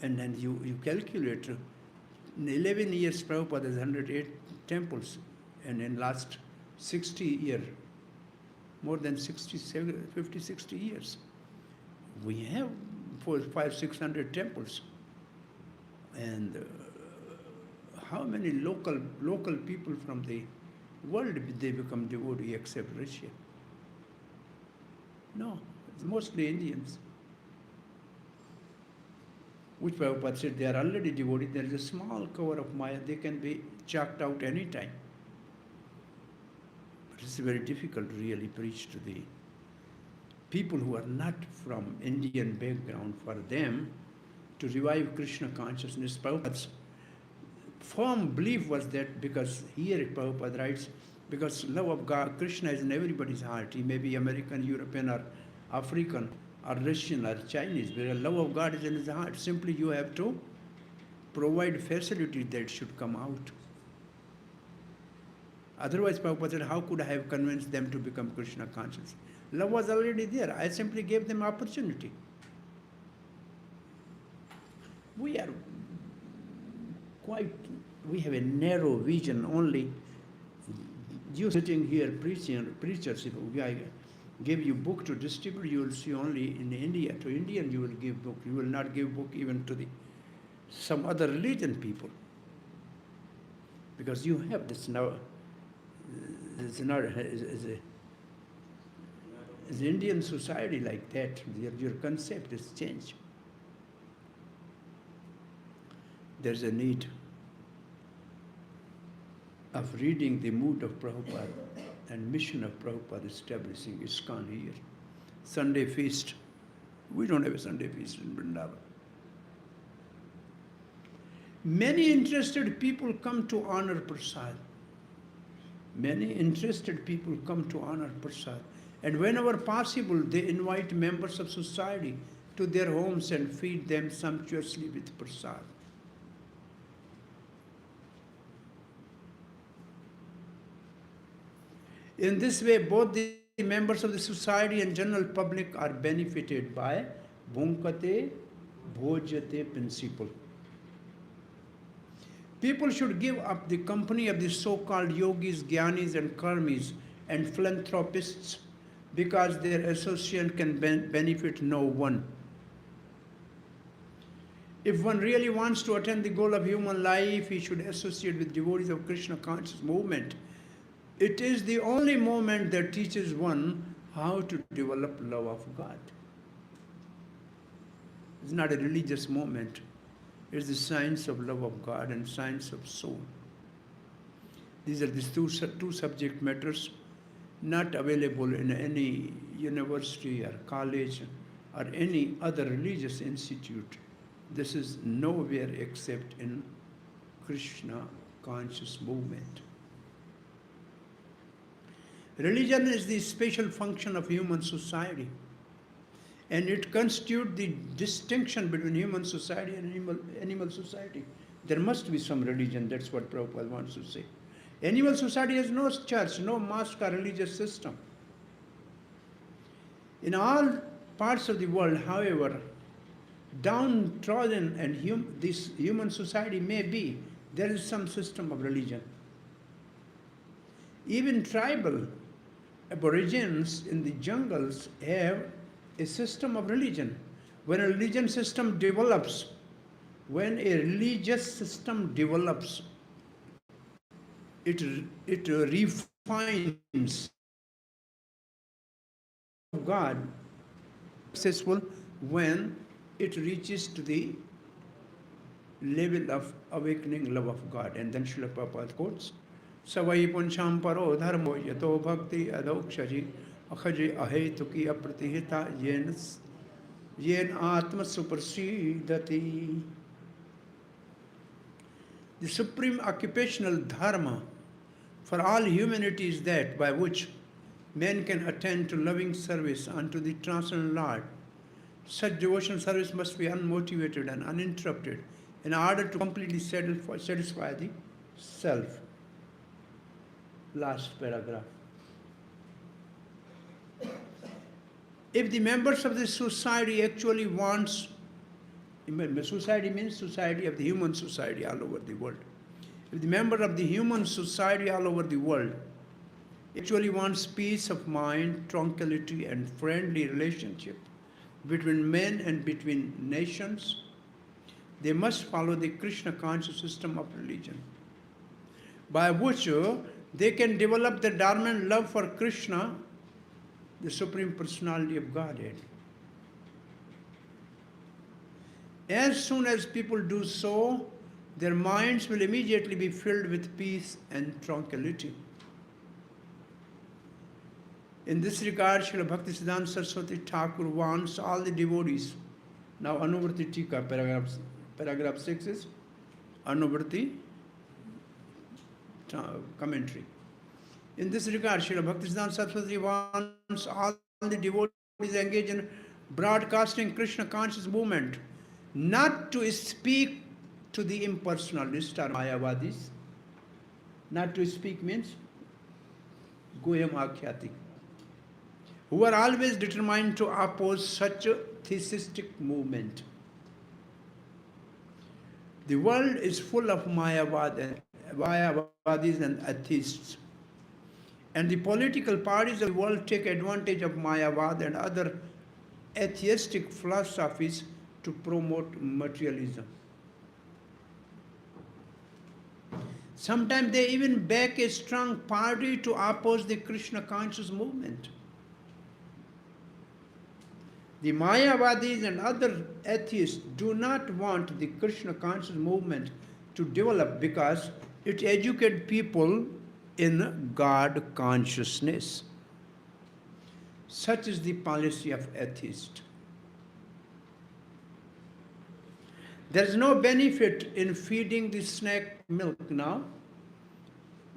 And then you calculate, in 11 years Prabhupada has 108 temples, and in last 60 years, more than 50, 60 years, we have 500, 600 temples. And how many local people from the world they become devotee except Russia? No, it's mostly Indians. Which Prabhupada said they are already devoted. There is a small cover of Maya, they can be chalked out any time. But it's very difficult to really preach to the people who are not from Indian background, for them to revive Krishna consciousness. Prabhupada's firm belief was that, because here Prabhupada writes, because love of God, Krishna is in everybody's heart. He may be American, European, or African, or Russian, or Chinese, but the love of God is in his heart. Simply you have to provide facility that should come out. Otherwise, Prabhupada said, how could I have convinced them to become Krishna conscious? Love was already there. I simply gave them opportunity. We have a narrow vision only. You sitting here preaching, preachers, if I give you book to distribute, you will see only in India. To Indian you will give book. You will not give book even to some other religion people. Because you have this now, it's not as Indian society like that, your concept is changed. There's a need of reading the mood of Prabhupada and mission of Prabhupada establishing ISKCON here. Sunday feast. We don't have a Sunday feast in Vrindavan. Many interested people come to honor Prasad. Many interested people come to honor Prasad. And whenever possible, they invite members of society to their homes and feed them sumptuously with Prasad. In this way, both the members of the society and general public are benefited by Bhunkate Bhojate principle. People should give up the company of the so-called yogis, gyanis and karmis and philanthropists, because their association can benefit no one. If one really wants to attain the goal of human life, he should associate with devotees of Krishna conscious movement. It is the only movement that teaches one how to develop love of God. It's not a religious movement. It's the science of love of God and science of soul. These are the two subject matters not available in any university or college or any other religious institute. This is nowhere except in Krishna conscious movement. Religion is the special function of human society, and it constitutes the distinction between human society and animal society. There must be some religion, that's what Prabhupada wants to say. Animal society has no church, no mosque or religious system. In all parts of the world, however, downtrodden and this human society may be, there is some system of religion. Even tribal aborigines in the jungles have a system of religion. When a religious system develops, it refines God, successful when it reaches to the level of awakening love of God. And then Srila Prabhupada quotes, Savai puncham paro dharmo yato bhakti adokshaji akhaji ahetuki apratihita yen atma suprasidati. The supreme occupational dharma for all humanity is that by which men can attend to loving service unto the transcendent Lord. Such devotional service must be unmotivated and uninterrupted in order to completely satisfy the self. Last paragraph. If the members of the society actually wants, society means society of the human society all over the world. If the member of the human society all over the world actually wants peace of mind, tranquility, and friendly relationship between men and between nations, they must follow the Krishna conscious system of religion, by which they can develop the Dharma and love for Krishna, the Supreme Personality of Godhead. As soon as people do so, their minds will immediately be filled with peace and tranquility. In this regard, Srila Bhaktisiddhanta Saraswati Thakur wants all the devotees. Now, Anuvrti Tika, paragraph 6 is Anuvrti commentary. In this regard, Srila Bhaktisiddhanta Saraswati wants all the devotees engaged in broadcasting Krishna conscious movement, not to speak to the impersonalists or Mayavadis. Not to speak means Goyam Akhyati, who are always determined to oppose such a theistic movement. The world is full of Mayavadis and atheists, and the political parties of the world take advantage of Mayavad and other atheistic philosophies to promote materialism. Sometimes they even back a strong party to oppose the Krishna conscious movement. The Mayavadis and other atheists do not want the Krishna conscious movement to develop because it educates people in God consciousness. Such is the policy of atheists. There is no benefit in feeding the snake milk now.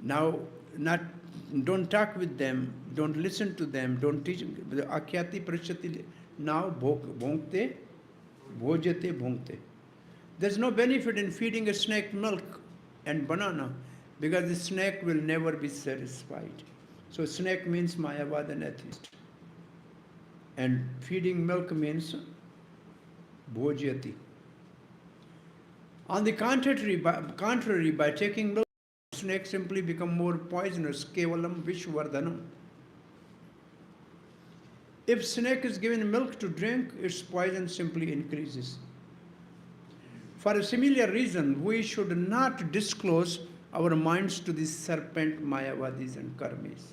Don't talk with them, don't listen to them, don't teach them. Akhyati prachati now bhonkte, bhojate bhonkte. There's no benefit in feeding a snake milk and banana because the snake will never be satisfied. So snake means Mayavad and atheist. And feeding milk means bhojati. On the contrary, by taking milk, snakes simply become more poisonous. Kevalam vishvardhanam. If snake is given milk to drink, its poison simply increases. For a similar reason, we should not disclose our minds to the serpent, Mayavadis and Karmis.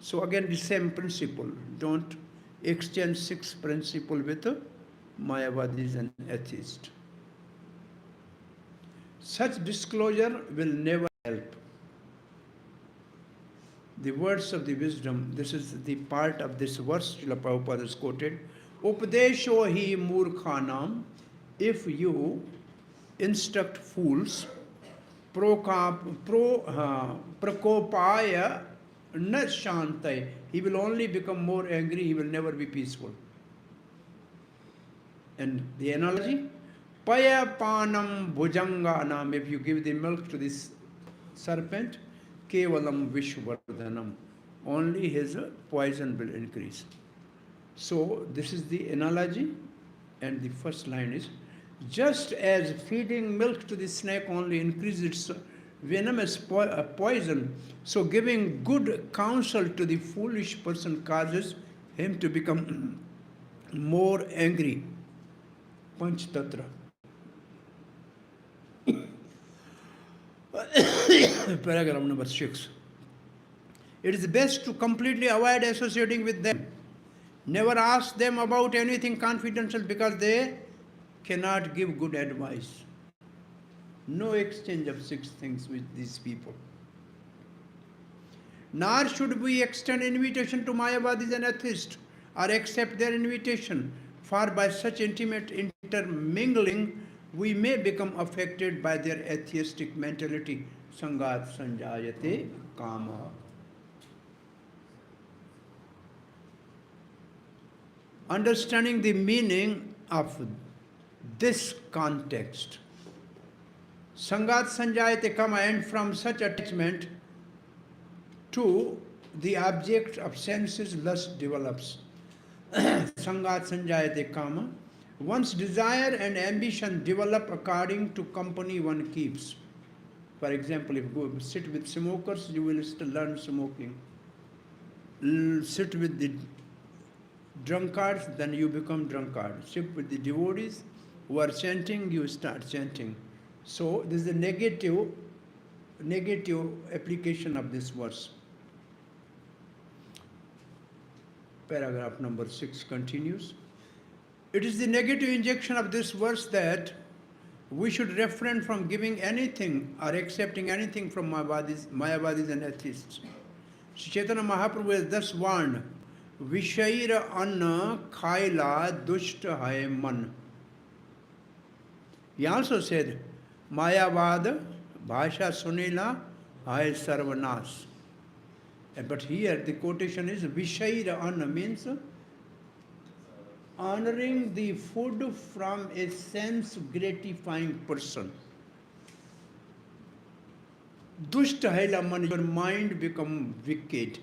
So again, the same principle. Don't exchange 6 principles with Mayavadis and atheists. Such disclosure will never help. The words of the wisdom, this is the part of this verse Srila Prabhupada has quoted. Upadesho hi murkhanam, if you instruct fools, prakopaya na shantai, he will only become more angry, he will never be peaceful. And the analogy, Payapanam bhujanganam, if you give the milk to this serpent, kevalam vishvardhanam, only his poison will increase. So this is the analogy, and the first line is, just as feeding milk to the snake only increases its venomous poison, so giving good counsel to the foolish person causes him to become more angry. Panch Tatra. Paragraph number 6. It is best to completely avoid associating with them. Never ask them about anything confidential because they cannot give good advice. No exchange of 6 things with these people. Nor should we extend invitation to Mayavadis and atheists or accept their invitation, for by such intimate intermingling we may become affected by their atheistic mentality. Sangat sanjayate kama. Understanding the meaning of this context. Sangat sanjayate kama, and from such attachment to the object of senses lust develops. Sangat sanjayate kama. One's desire and ambition develop according to company one keeps. For example, if you go sit with smokers, you will still learn smoking. Sit with the drunkards, then you become drunkard. Sit with the devotees who are chanting, you start chanting. So this is a negative application of this verse. Paragraph number 6 continues. It is the negative injection of this verse that we should refrain from giving anything or accepting anything from Mayavadis and atheists. Sri Chaitanya Mahaprabhu has thus warned, Vishaira anna khaila dushta hai man. He also said, Mayavad bhasha sunila hai sarvanas. But here the quotation is Vishaira anna, means honoring the food from a sense gratifying person. Dushta hai man, your mind become wicked.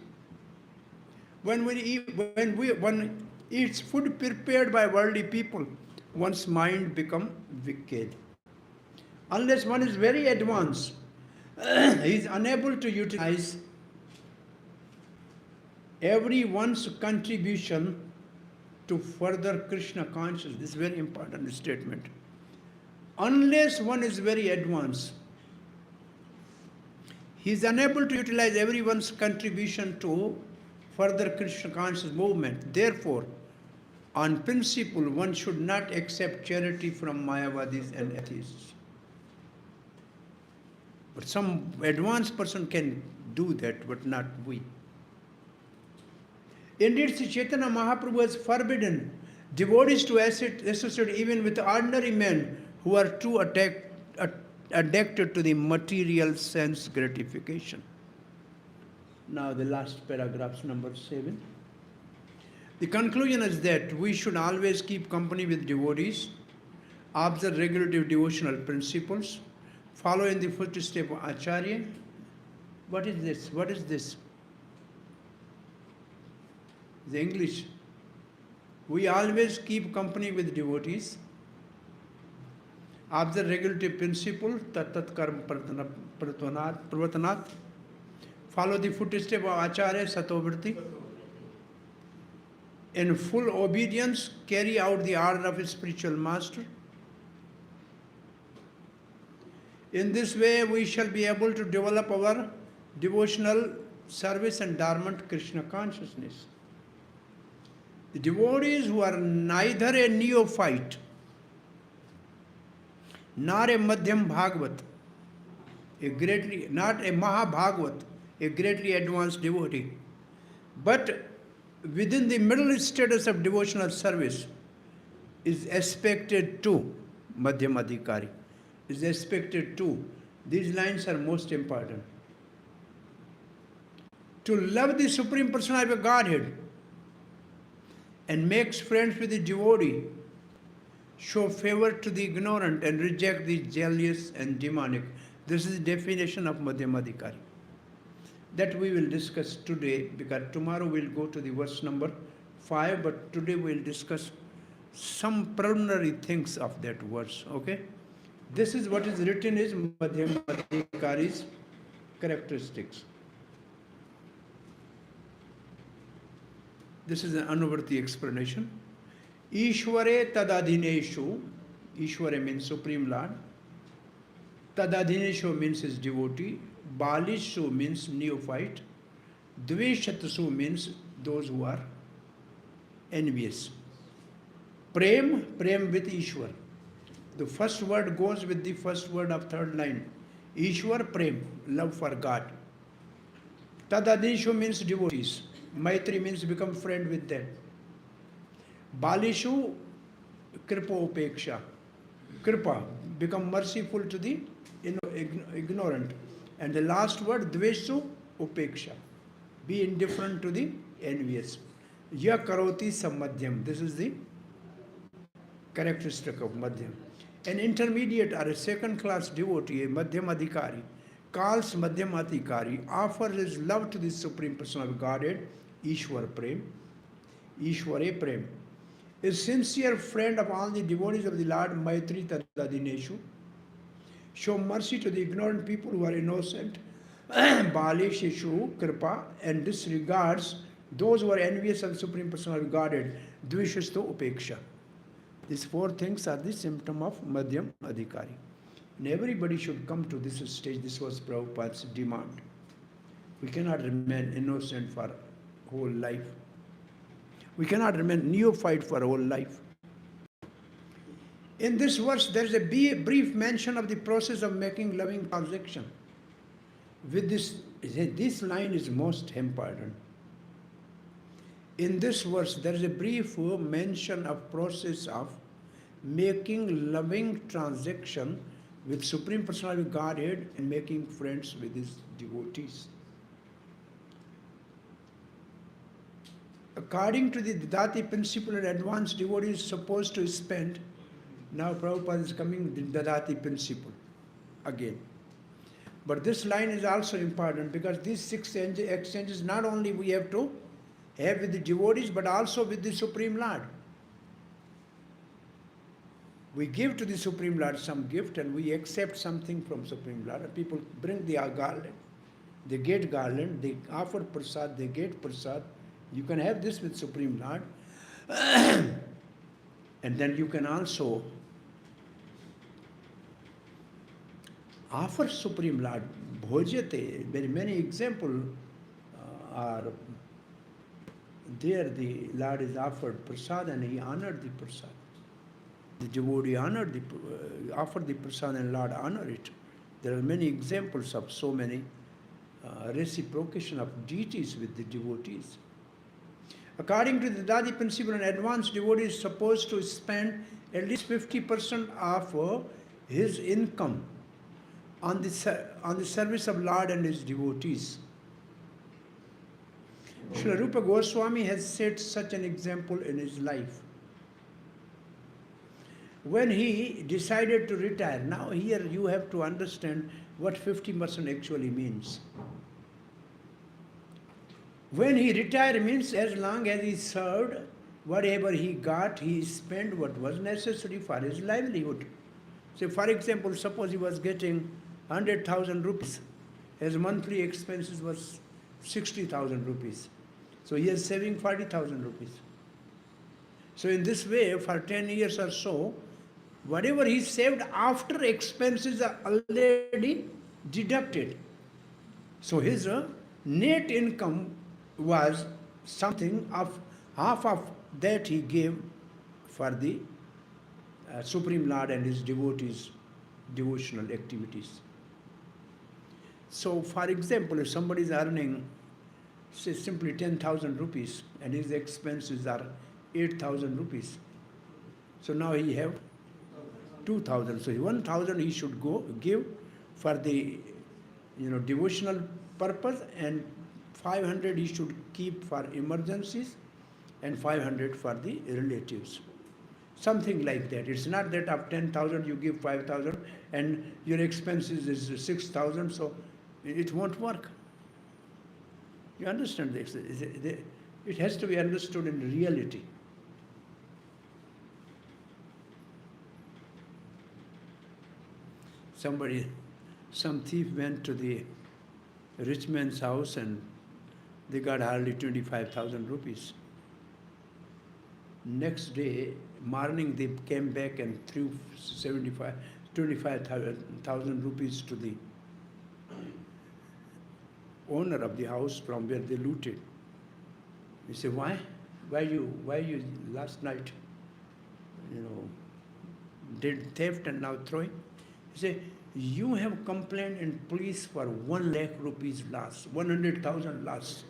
When one eats food prepared by worldly people, one's mind become wicked. Unless one is very advanced, he is unable to utilize everyone's contribution to further Krishna consciousness. This is a very important statement. Unless one is very advanced, he is unable to utilize everyone's contribution to further Krishna conscious movement. Therefore, on principle, one should not accept charity from Mayavadis and atheists. But some advanced person can do that, but not we. Indeed, Sri Chaitanya Mahaprabhu has forbidden devotees to associate even with ordinary men who are too addicted to the material sense gratification. Now the last paragraph, number 7. The conclusion is that we should always keep company with devotees, observe regulative devotional principles, follow in the footsteps of Acharya. What is this? What is this? The English. We always keep company with devotees, observe regulative principle, tat karma pravatanath, follow the footsteps of Acharya Satovritti, in full obedience carry out the order of a spiritual master. In this way we shall be able to develop our devotional service and dormant Krishna consciousness. The devotees who are neither a neophyte nor a Madhyam Bhagavat, not a Mahabhagavat, a greatly advanced devotee, but within the middle status of devotional service, is expected to, Madhyam Adhikari, is expected to, these lines are most important, to love the Supreme Personality of Godhead and makes friends with the devotee, show favor to the ignorant and reject the jealous and demonic. This is the definition of Madhyamadikari. That we will discuss today, because tomorrow we'll go to the verse number 5, but today we'll discuss some preliminary things of that verse, okay? This is what is written is Madhyamadikari's characteristics. This is an Anuvarti explanation. Ishware tadadhineshu, Ishware means Supreme Lord. Tadadhineshu means his devotee. Balishu means neophyte. Dveshatsu means those who are envious. Prem with Ishwar. The first word goes with the first word of third line. Ishwar Prem, love for God. Tadadhineshu means devotees. Maitri means become friend with them. Balishu, kripa upeksha. Kripa, become merciful to the ignorant. And the last word, dveshu upeksha. Be indifferent to the envious. Ya karoti samadhyam. This is the characteristic of madhyam. An intermediate or a second class devotee, a madhyamadikari, calls madhyamadikari, offers his love to the Supreme Person of Godhead, Ishwar Prem, Ishware Prem, is sincere friend of all the devotees of the Lord, Maitri Tadadineshu, show mercy to the ignorant people who are innocent, Baleshishu Kripa, and disregards those who are envious of the Supreme Person of Godhead, Dvishastu Upeksha. These four things are the symptom of Madhyam Adhikari. And everybody should come to this stage. This was Prabhupada's demand. We cannot remain innocent for whole life. We cannot remain neophyte for whole life. In this verse, there is a brief mention of the process of making loving transaction. With this line is most important. In this verse, there is a brief mention of process of making loving transaction with Supreme Personality of Godhead and making friends with his devotees. According to the Dadati principle, an advanced devotee is supposed to spend, now Prabhupada is coming with the Dadati principle again. But this line is also important because these 6 exchanges not only we have to have with the devotees but also with the Supreme Lord. We give to the Supreme Lord some gift and we accept something from Supreme Lord. People bring the garland, they get garland, they offer prasad, they get prasad. You can have this with Supreme Lord. And then you can also offer Supreme Lord bhojate. Very many examples are there. The Lord is offered prasad and he honored the prasad. The devotee offered the prasad and Lord honored it. There are many examples of so many reciprocation of deities with the devotees. According to the Dadi principle, an advanced devotee is supposed to spend at least 50% of his income on the service of Lord and his devotees. Srila Rupa Goswami has set such an example in his life. When he decided to retire, now here you have to understand what 50% actually means. When he retired means as long as he served, whatever he got, he spent what was necessary for his livelihood. So for example, suppose he was getting 100,000 rupees. His monthly expenses was 60,000 rupees. So he is saving 40,000 rupees. So in this way, for 10 years or so, whatever he saved after expenses are already deducted. So his net income was something of half of that he gave for the Supreme Lord and his devotees' devotional activities. So for example, if somebody is earning say simply 10,000 rupees and his expenses are 8,000 rupees, so now he have 2,000. So 1,000 he should give for the devotional purpose, and 500 he should keep for emergencies, and 500 for the relatives. Something like that. It's not that of 10,000 you give 5,000 and your expenses is 6,000, so it won't work. You understand this? It has to be understood in reality. Some thief went to the rich man's house and they got hardly 25,000 rupees. Next day, morning, they came back and threw 25,000 rupees to the owner of the house from where they looted. He said, why? Why you last night, did theft and now throwing? He said, you have complained in police for 1 lakh rupees loss, 100,000 loss.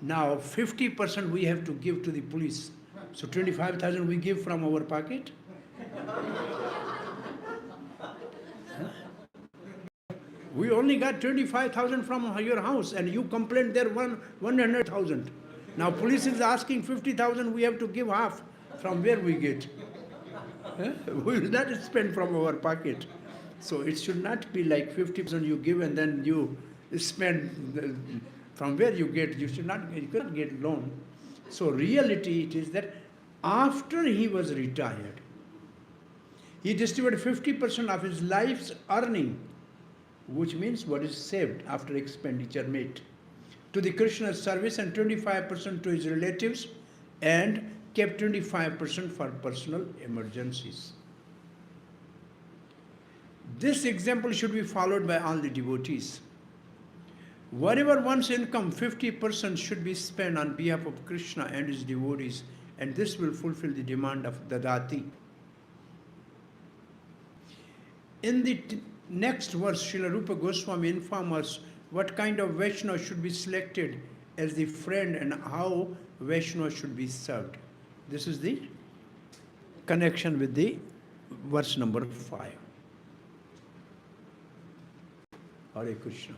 Now 50% we have to give to the police. So 25,000 we give from our pocket. We only got 25,000 from your house and you complained there 100,000. Now police is asking 50,000, we have to give half. From where we get? We will not spend from our pocket. So it should not be like 50% you give and then you spend from where you get. You cannot get loan. So reality it is that after he was retired, he distributed 50% of his life's earning, which means what is saved after expenditure made, to the Krishna's service and 25% to his relatives and kept 25% for personal emergencies. This example should be followed by all the devotees. Whatever one's income, 50% should be spent on behalf of Krishna and his devotees, and this will fulfill the demand of Dadati. In the next verse, Srila Rupa Goswami informs us what kind of Vaishnava should be selected as the friend and how Vaishnava should be served. This is the connection with the verse number 5. Hare Krishna.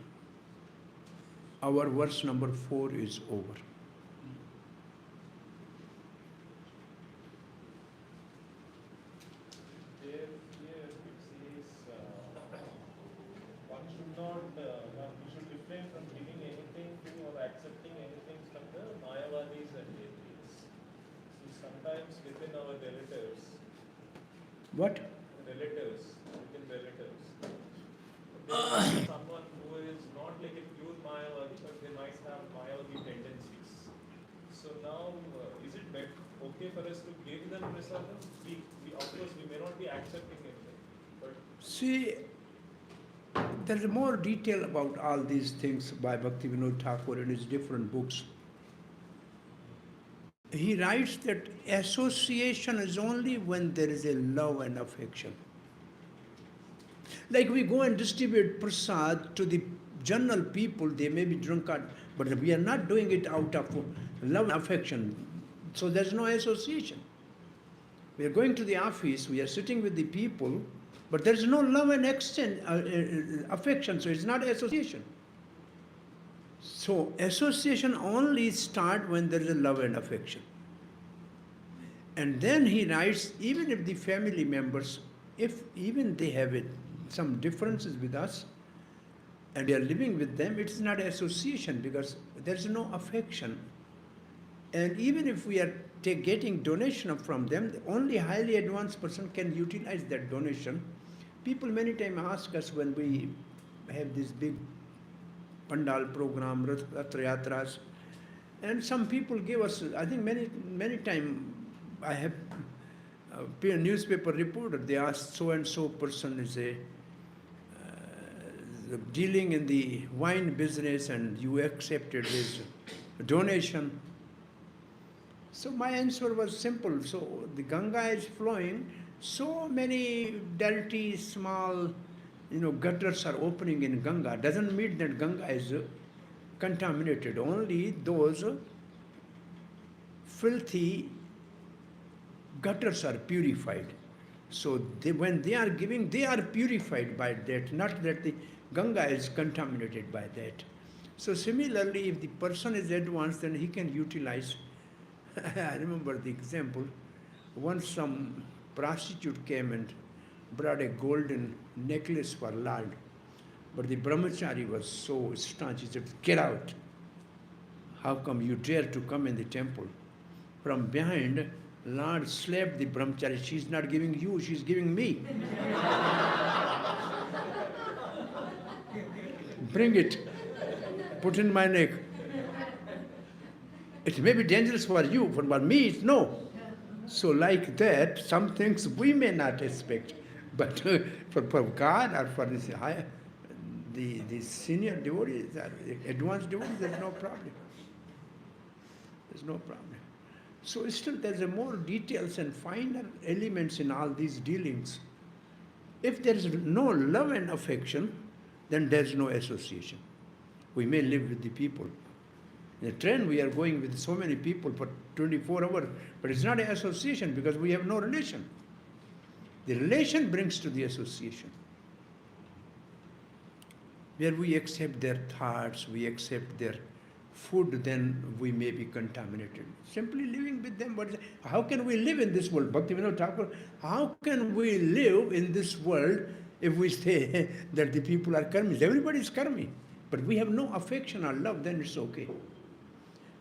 Our verse number 4 is over. Here it says one should not, we should refrain from giving anything to or accepting anything from the Mayavadis and atheists. So sometimes within our relatives. What? Relatives, within relatives. There is someone who is not like a pure Mayavadi, but they might have Mayavadi tendencies. So now, is it okay for us to give them prasadam? Of course, we may not be accepting anything, but... See, there is more detail about all these things by Bhaktivinoda Thakur in his different books. He writes that association is only when there is a love and affection. Like we go and distribute prasad to the general people, they may be drunkard, but we are not doing it out of love and affection. So there's no association. We are going to the office, we are sitting with the people, but there's no love and affection, so it's not association. So association only starts when there is a love and affection. And then he writes, even if the family members, if even they have some differences with us, and we are living with them, it's not association because there's no affection. And even if we are getting donation from them, only highly advanced person can utilize that donation. People many times ask us when we have this big Pandal program, Rath Yatras, and some people give us, I think many times I have a newspaper reporter, they ask so and so person is dealing in the wine business and you accepted his donation. So my answer was simple. So the Ganga is flowing, so many dirty, small, gutters are opening in Ganga. Doesn't mean that Ganga is contaminated. Only those filthy gutters are purified. So when they are giving, they are purified by that, not that the Ganga is contaminated by that. So similarly, if the person is advanced, then he can utilize I remember the example. Once some prostitute came and brought a golden necklace for Lord, but the brahmachari was so staunch. He said, "Get out! How come you dare to come in the temple?" From behind, Lord slapped the brahmachari. "She's not giving you, she's giving me." "Bring it, put in my neck." It may be dangerous for you, but for me, it's no. So like that, some things we may not expect, but for God or for this higher, the senior devotees, advanced devotees, there's no problem. There's no problem. So still there's a more details and finer elements in all these dealings. If there is no love and affection, then there's no association. We may live with the people. In a train, we are going with so many people for 24 hours, but it's not an association because we have no relation. The relation brings to the association. Where we accept their thoughts, we accept their food, then we may be contaminated. Simply living with them, how can we live in this world? Bhaktivinoda Thakur, how can we live in this world if we say that the people are karmis? Everybody is karmi, but we have no affection or love, then it's okay.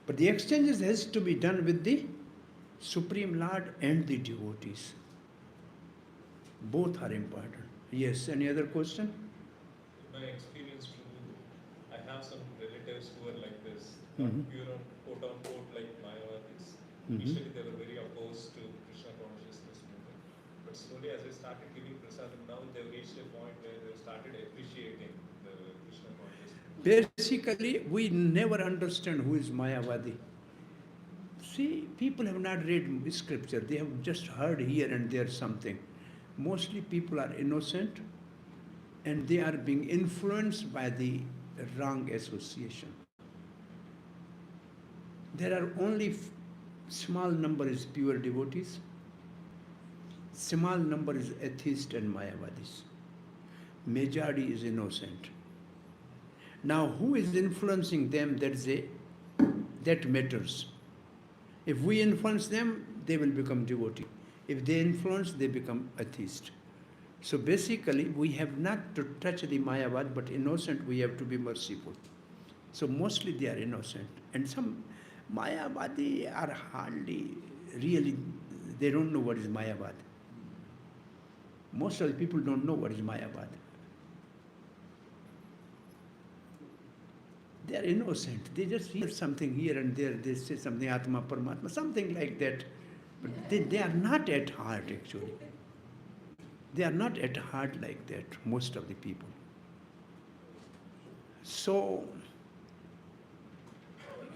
But the exchanges has to be done with the Supreme Lord and the devotees. Both are important. Yes, any other question? In my experience too, I have some relatives who are like this, Mhm. pure on quote unquote like Mayavadis. Mhm. Initially they were very opposed to Krishna consciousness movement. But slowly as I started giving prasadam, now they've reached a point where they've started appreciating the Krishna consciousness. Basically, we never understand who is Mayavadi. See, people have not read scripture, they have just heard here and there something. Mostly people are innocent and they are being influenced by the wrong association. There are only small number is pure devotees, small number is atheist and Mayavadis. Majority is innocent. Now, who is influencing them? That matters. If we influence them, they will become devotee. If they influence, they become atheist. So basically, we have not to touch the Mayavad, but innocent, we have to be merciful. So mostly they are innocent. And some Mayavadi are hardly, really, they don't know what is Mayavad. Most of the people don't know what is Mayavad. They are innocent. They just hear something here and there. They say something Atma, Paramatma, something like that. But they are not at heart actually. They are not at heart like that, most of the people. So,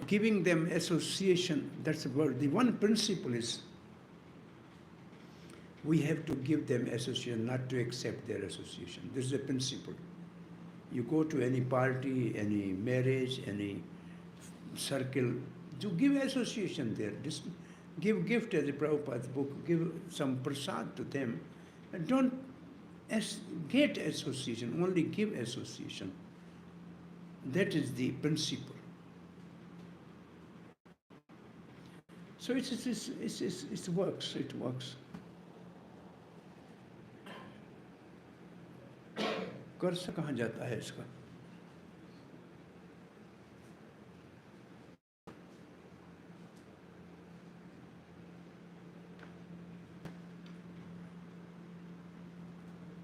giving them association, that's about the one principle is we have to give them association, not to accept their association. This is a principle. You go to any party, any marriage, any circle, you give association there. Just give gift as a Prabhupada's book, give some prasad to them. And don't get association, only give association. That is the principle. So it works, it works. कर्स कहाँ जाता है इसका?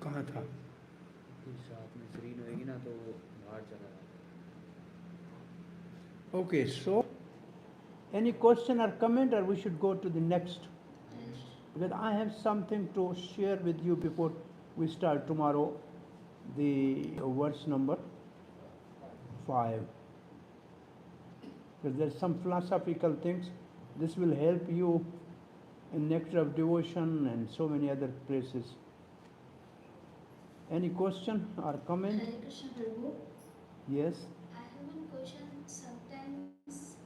कहाँ था? साथ में screen होएगी ना तो बाहर चला जाता है. Okay, so any question or comment, or we should go to the next? Because I have something to share with you before we start tomorrow. The verse number 5. Because there's some philosophical things. This will help you in Nectar of Devotion and so many other places. Any question or comment? Hare Krishna Prabhu. Yes. I have one question. Sometimes,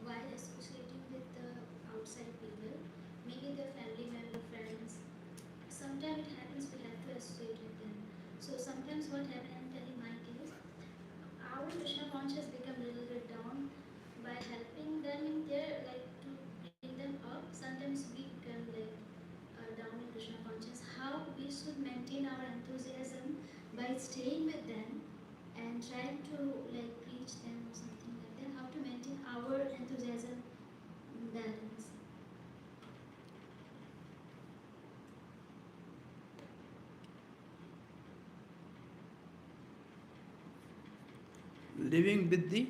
while associating with the outside people, maybe their family member, friends, sometimes it happens we have to associate with them. So sometimes what happened, I'm telling my case, our Krishna conscious become a little bit down by helping them in their, like, to enthusiasm by staying with them and trying to like preach them or something like that. How to maintain our enthusiasm balance. Living with the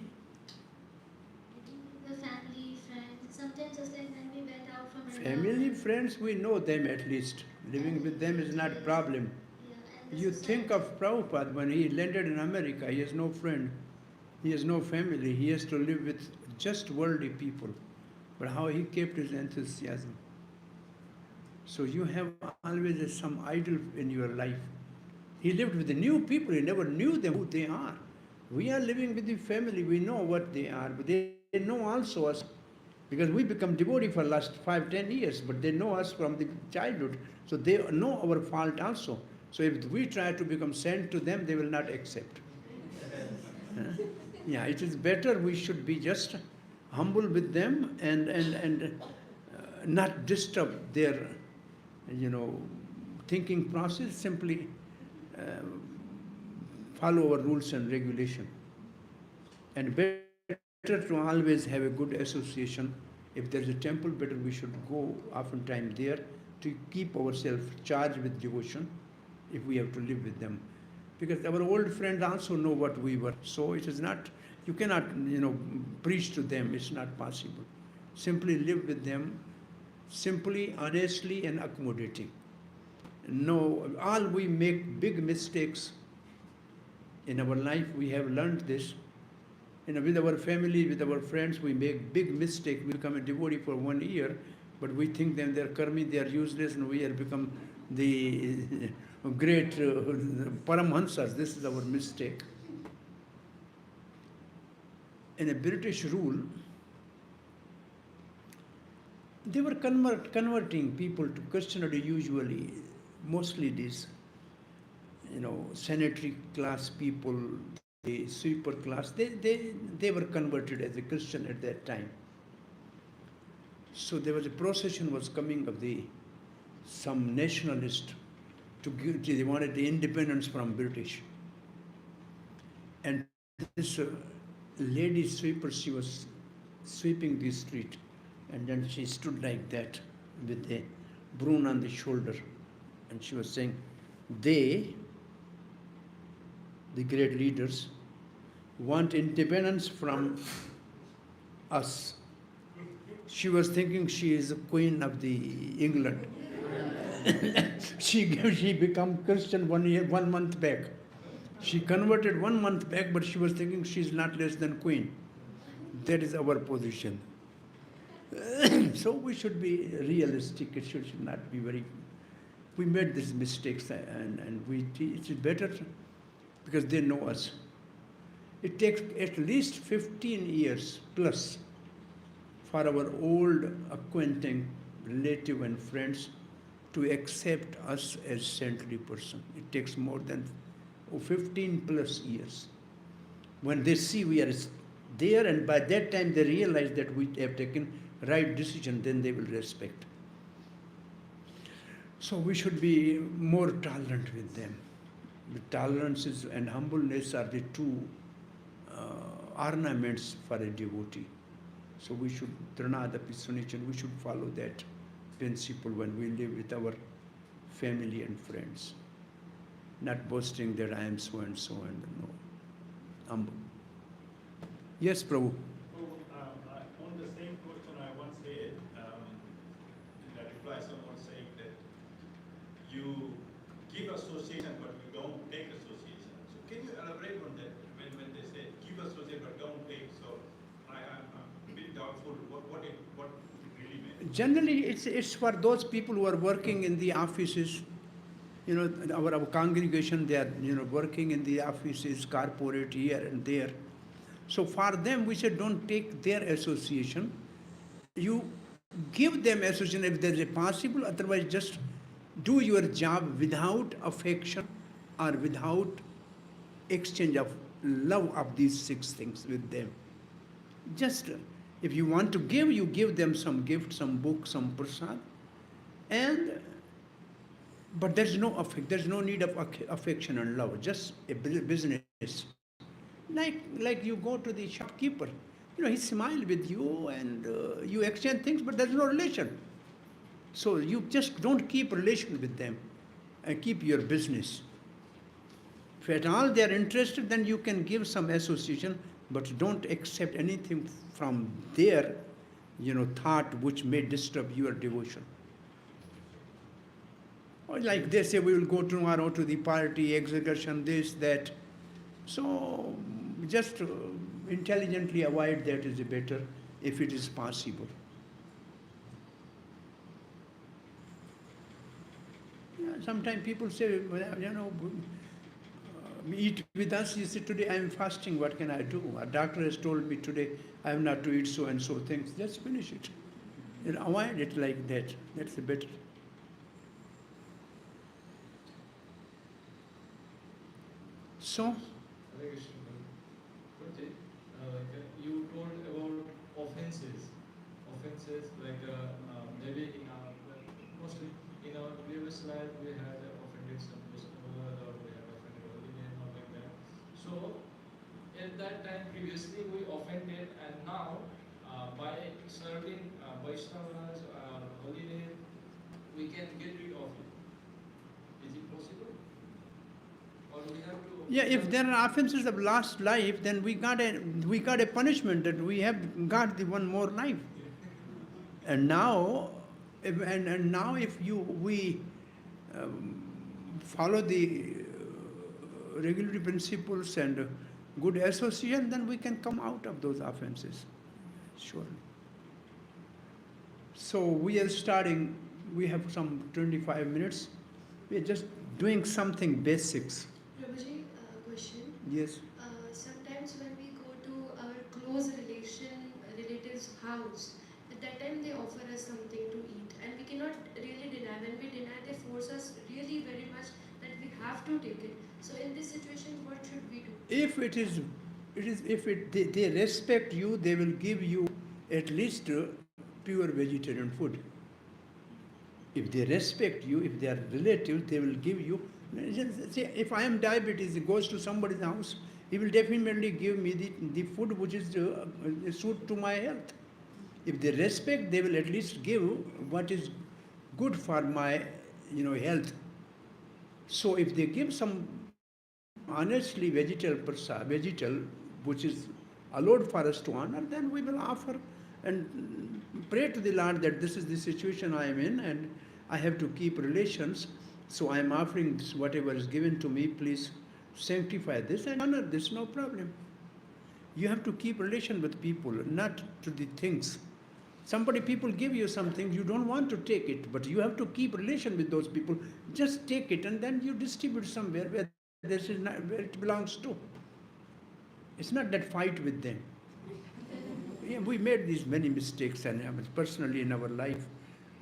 The family, friends. Sometimes just like when we went out from family, friends, we know them at least. Living with them is not a problem. Yeah, and the You think society. of Prabhupada when he landed in America, he has no friend, he has no family, he has to live with just worldly people. But how he kept his enthusiasm. So you have always some idol in your life. He lived with the new people, he never knew them who they are. We are living with the family, we know what they are, but they know also us. Because we become devotee for last 5-10 years, but they know us from the childhood. So they know our fault also. So if we try to become saint to them, they will not accept. Yeah, it is better we should be just humble with them and not disturb their, thinking process, simply uh, follow our rules and regulation. And better to always have a good association. If there is a temple, better we should go oftentimes there to keep ourselves charged with devotion if we have to live with them. Because our old friends also know what we were. So it is not, you cannot, preach to them, it's not possible. Simply live with them, simply, honestly, and accommodating. No, all we make big mistakes in our life, we have learned this. With our family, with our friends, we make big mistake. We become a devotee for 1 year, but we think them they're karmi, they are useless, and we have become the great paramhansas. This is our mistake. In a British rule, they were converting people to Christianity usually, mostly these, sanitary class people, the sweeper class, they were converted as a Christian at that time. So there was a procession was coming of some nationalist to give, they wanted the independence from British. And this lady sweeper, she was sweeping the street, and then she stood like that with a broom on the shoulder, and she was saying, they, the great leaders, want independence from us. She was thinking she is a queen of the England. she became Christian 1 month back. She converted 1 month back, but she was thinking she is not less than queen. That is our position. So we should be realistic. It should not be very. We made these mistakes, and it is better because they know us. It takes at least 15 years plus for our old acquaintance, relative and friends to accept us as saintly person. It takes more than 15 plus years. When they see we are there, and by that time they realize that we have taken right decision, then they will respect. So we should be more tolerant with them. The tolerance and humbleness are the two ornaments for a devotee. So we should, Dharnadapi Sunichan, we should follow that principle when we live with our family and friends. Not boasting that I am so and so, and no. Humble. Yes, Prabhu. On the same question I once said, in a reply someone saying that you give association but you don't take association. So can you elaborate on that when they say give association but don't take? So I'm a bit doubtful what it really means. Generally, it's for those people who are working in the offices. Our congregation, they are working in the offices, corporate here and there. So for them, we said don't take their association. You give them association if there is a possible. Otherwise, just do your job without affection or without exchange of love of these 6 things with them. Just if you want to give, you give them some gift, some book, some prasad, and But there's no there's no need of affection and love, just a business. Like you go to the shopkeeper, he smile with you and you exchange things, but there's no relation. So you just don't keep relation with them and keep your business. If at all they are interested, then you can give some association, but don't accept anything from their, thought which may disturb your devotion. Or like they say, we will go tomorrow to the party, exhibition, this, that. So just intelligently avoid that is better if it is possible. Sometimes people say, eat with us. You say, today I am fasting, what can I do? A doctor has told me today I have not to eat so and so things. Just finish it. Avoid it like that. That's the better. So, you told about offenses. Offenses like maybe in our mostly in our previous life we had offended some customer or we had offended holy name or like that. So at that time previously we offended, and now by serving Vaishnavas or holy name we can get rid of it. Is it possible? Or we have to? yeah, if there are offenses of last life, then we got a punishment that we have got the one more life. And now, if we follow the regulatory principles and good association, then we can come out of those offenses, surely. So we are starting. We have some 25 minutes. We are just doing something basics. Prabhuji, question. Yes. Sometimes when we go to our close relatives' house, at that time they offer us something to eat, and we cannot really deny. When we deny, they force us really very much that we have to take it. So in this situation, what should we do? If they respect you, they will give you at least pure vegetarian food. If they respect you, if they are relatives, they will give you. Say, if I am diabetes, it goes to somebody's house, he will definitely give me the food which is suit to my health. If they respect, they will at least give what is good for my health. So if they give some honestly vegetal which is allowed for us to honor, then we will offer and pray to the Lord that this is the situation I am in and I have to keep relations. So I am offering this, whatever is given to me, please sanctify this and honor this, no problem. You have to keep relation with people, not to the things. People give you something, you don't want to take it, but you have to keep relation with those people. Just take it and then you distribute somewhere where this is not where it belongs to. It's not that fight with them. Yeah, we made these many mistakes, and personally in our life,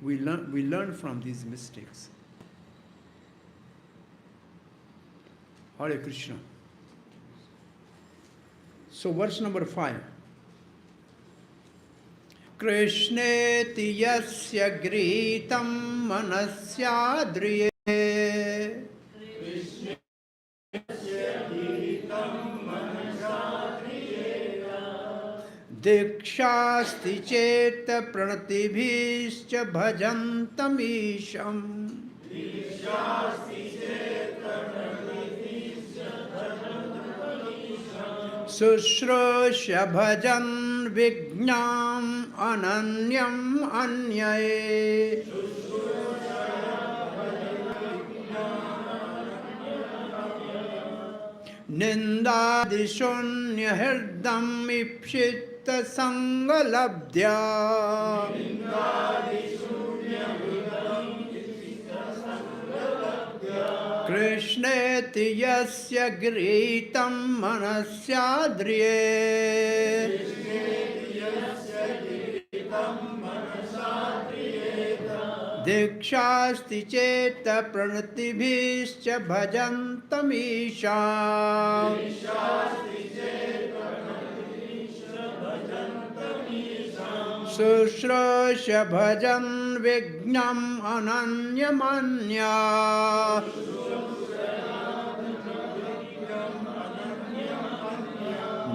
we learn from these mistakes. Hare Krishna. So verse number 5. Krishneti yasya gritam manasyadriye dikshasti cheta pranatibhischa bhajantamisham Sushrusha bhajan vijnam ananyam anyaye nindadishunya hirdam ipshita sangalabdya Krishneti yasya gritam manasyadriye dikshasti cheta pranatibhischa bhajantamisha Sushrusha bhajan vignam ananyamanya.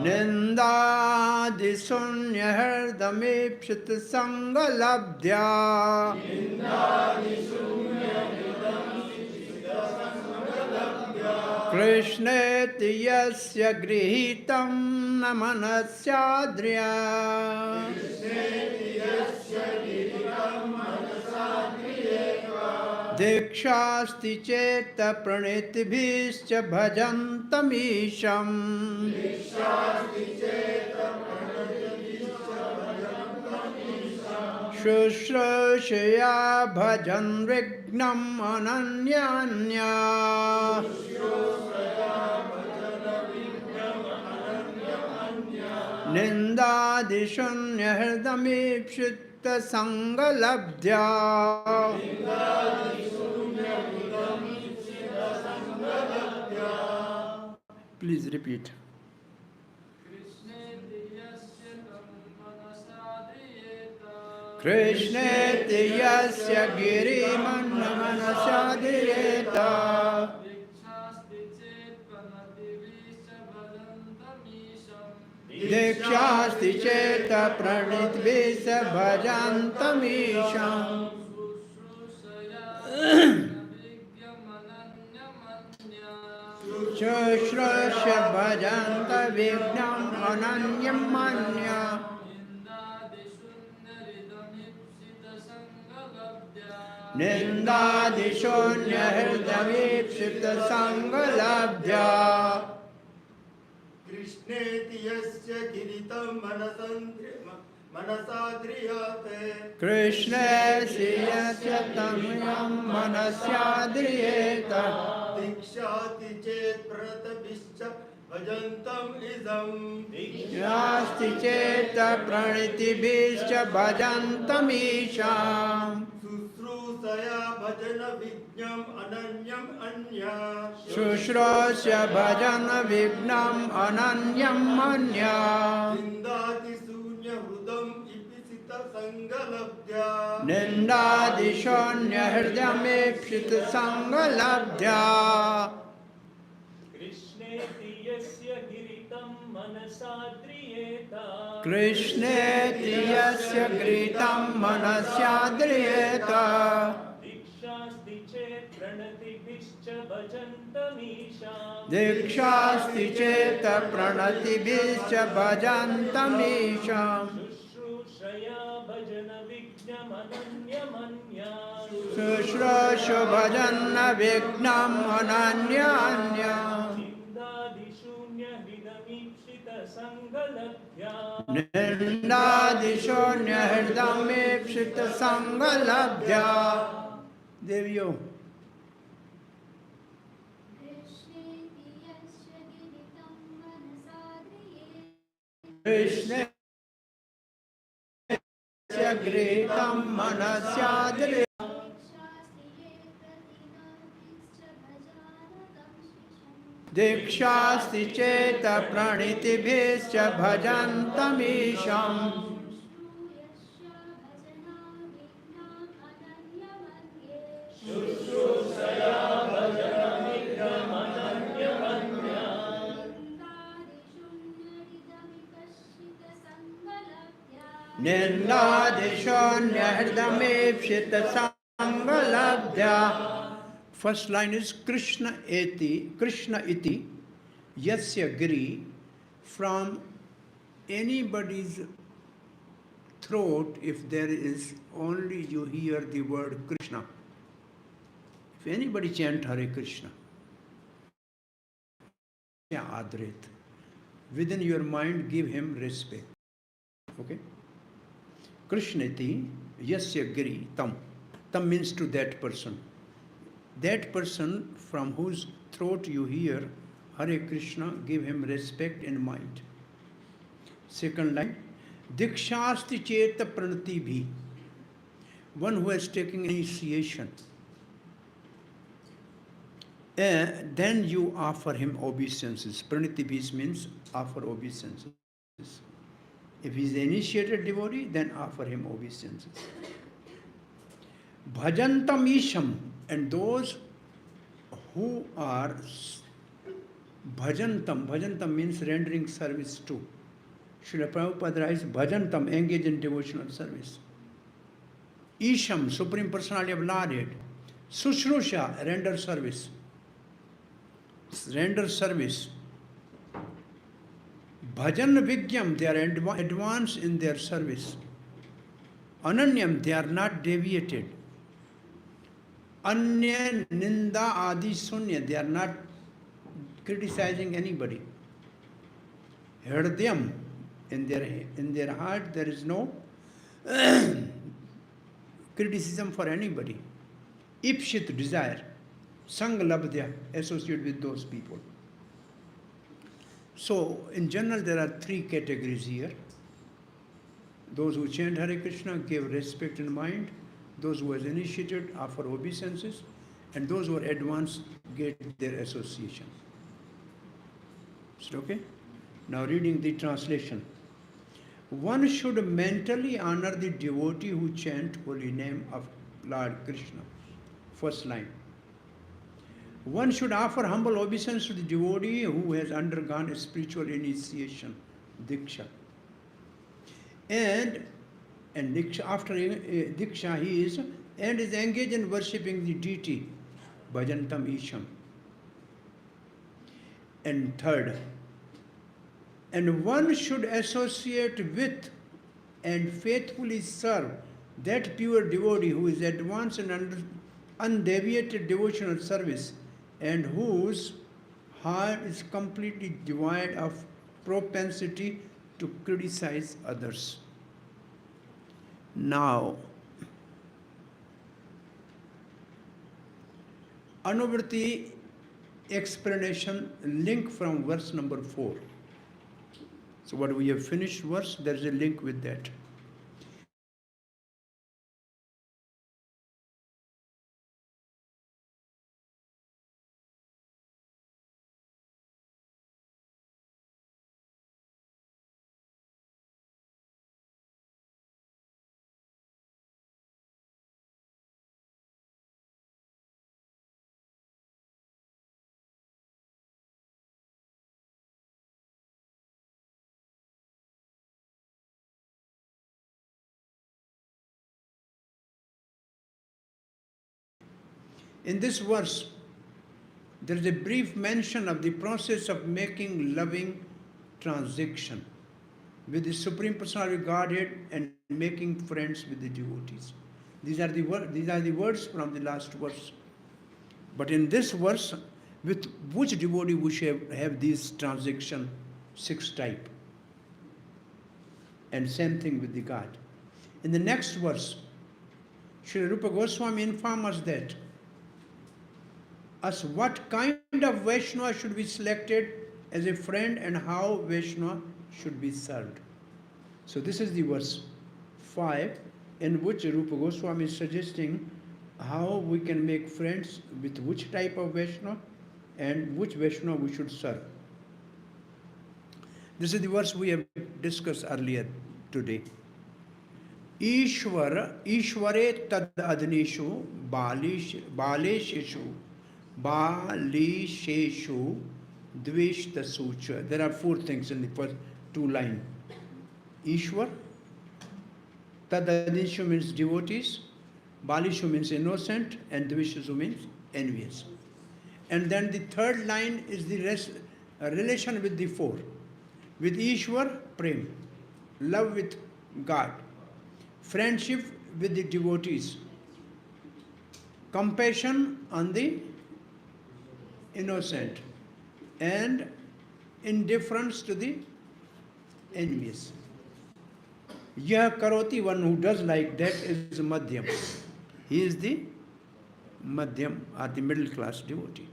Nindadisunya hardamipshit sangalabdya. Krishneti yasya grihitam namanasya. Dikshasti cheta pranitibhischa bhajantamisham. Shushrashaya bhajan vignam ananyanya. Nindadishunya hridamipshita sangalabdya. Please repeat. Krishneti yasya girimannamanasyadireta. Dikshasti cheta pranitvisya bhajantamisham. Shushrusha bhajanta vignam ananyamanya. Nindadishunya hridamipshita sangalabdya. Krishneti yasya kiritam manasadriyate. Krishnesi yasya tamyam manasyadriyeta. Dikshati chet pratabhischa bhajantam idam. Dikshasti cheta pranitibhischa bhajantamisham. Sushrusaya bhajana vignam ananyam anya. Shushrasya bhajana vignam ananyam manya. Nindati sunya hrudam ipisita sangalabdya. Nindadishonya hridamipshita sangalabdya. Krishneti yasya giritam manasadriyeta. Krishneti yasya gritam manasyadriyeta. Dikshasti chet pranatibhischa bhajantamisham. Dikshasti cheta pranatibhischa bhajantamisham. Shushrushraya bhajana vignam ananyamanya. Shushrasha bhajana vignam ananyanya. Nindadishunya hridamipshita sangalabdya. Nindadishonya hridamipshita sangalabdya. Devyo. Krishna gritam manasyadri. Dikshasti cheta pranitibhischa bhajantamisham. Nindadishonya hridamipshita sangalabdya. First line is Krishna iti, yasya giri. From anybody's throat, if there is only you hear the word Krishna. If anybody chant Hare Krishna, adrit, within your mind give him respect. Okay? Krishnati yasya giri tam. Tam means to that person. That person from whose throat you hear Hare Krishna, give him respect in mind. Second line, Dikshasti cheta pranati bhi. One who has taken initiation. Then you offer him obeisances. Pranati bhi means offer obeisances. If he is an initiated devotee, then offer him obeisances. Bhajantam isham, and those who are bhajantam means rendering service to. Srila Prabhupada writes, bhajantam, engage in devotional service. Isham, Supreme Personality of Godhead. Sushrusha, render service. Render service. Bhajan Vigyam, they are advanced in their service. Ananyam, they are not deviated. Anya Ninda Adi Sunya, they are not criticizing anybody. Hridayam, in their heart there is no criticism for anybody. Ipshit, desire. Sang labdhya, associate with those people. So, in general, there are three categories here. Those who chant Hare Krishna give respect in mind, those who are initiated offer obeisances, and those who are advanced get their association. Is it okay? Now reading the translation. One should mentally honor the devotee who chant holy name of Lord Krishna. First line. One should offer humble obeisance to the devotee who has undergone a spiritual initiation, Diksha. And Diksha, after Diksha he is engaged in worshipping the deity, Bhajantam Isham. And third, and one should associate with and faithfully serve that pure devotee who is advanced in undeviated devotional service and whose heart is completely devoid of propensity to criticize others. Now, Anuvriti explanation link from verse number 4. So what we have finished verse, there is a link with that. In this verse, there is a brief mention of the process of making loving transaction with the Supreme Personality of Godhead and making friends with the devotees. These are the words from the last verse. But in this verse, with which devotee we should have these transaction 6 type? And same thing with the God. In the next verse, Sri Rupa Goswami informs us that as what kind of Vaishnava should be selected as a friend and how Vaishnava should be served. So this is the verse 5 in which Rupa Goswami is suggesting how we can make friends with which type of Vaishnava and which Vaishnava we should serve. This is the verse we have discussed earlier today. Ishvare tad adnishu balesheshu dveshta sucha. There are 4 things in the first 2 lines. Ishwar, tad adnishu means devotees, balishu means innocent, and dveshu means envious. And then the 3rd line is the relation with the 4. With Ishwar, prem, love with God, friendship with the devotees, compassion on the innocent, and indifference to the envious. Yah karoti, one who does like that is madhyam. He is the madhyam or the middle class devotee.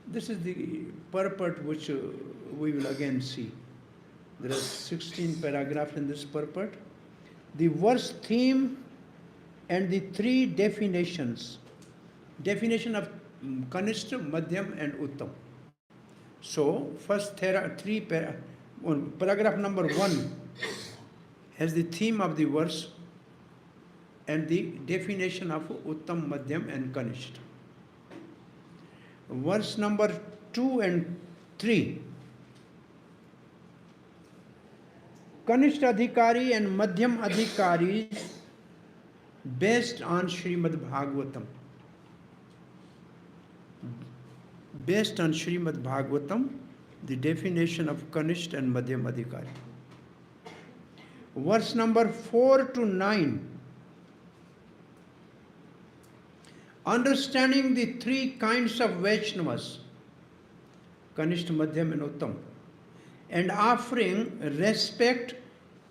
This is the purport which we will again see. There are 16 paragraphs in this purport. The verse theme and the 3 definitions. Definition of Kanishta, Madhyam and Uttam. So, paragraph number 1 has the theme of the verse and the definition of Uttam, Madhyam and Kanishta. Verse number 2 and 3, Kanishta Adhikari and Madhyam Adhikaris based on Srimad Bhagavatam. Based on Srimad Bhagavatam, the definition of Kanishta and Madhyam Adhikari. Verse number 4 to 9, understanding the three kinds of Vaishnavas, Kanishta, Madhyam and Uttam, and offering respect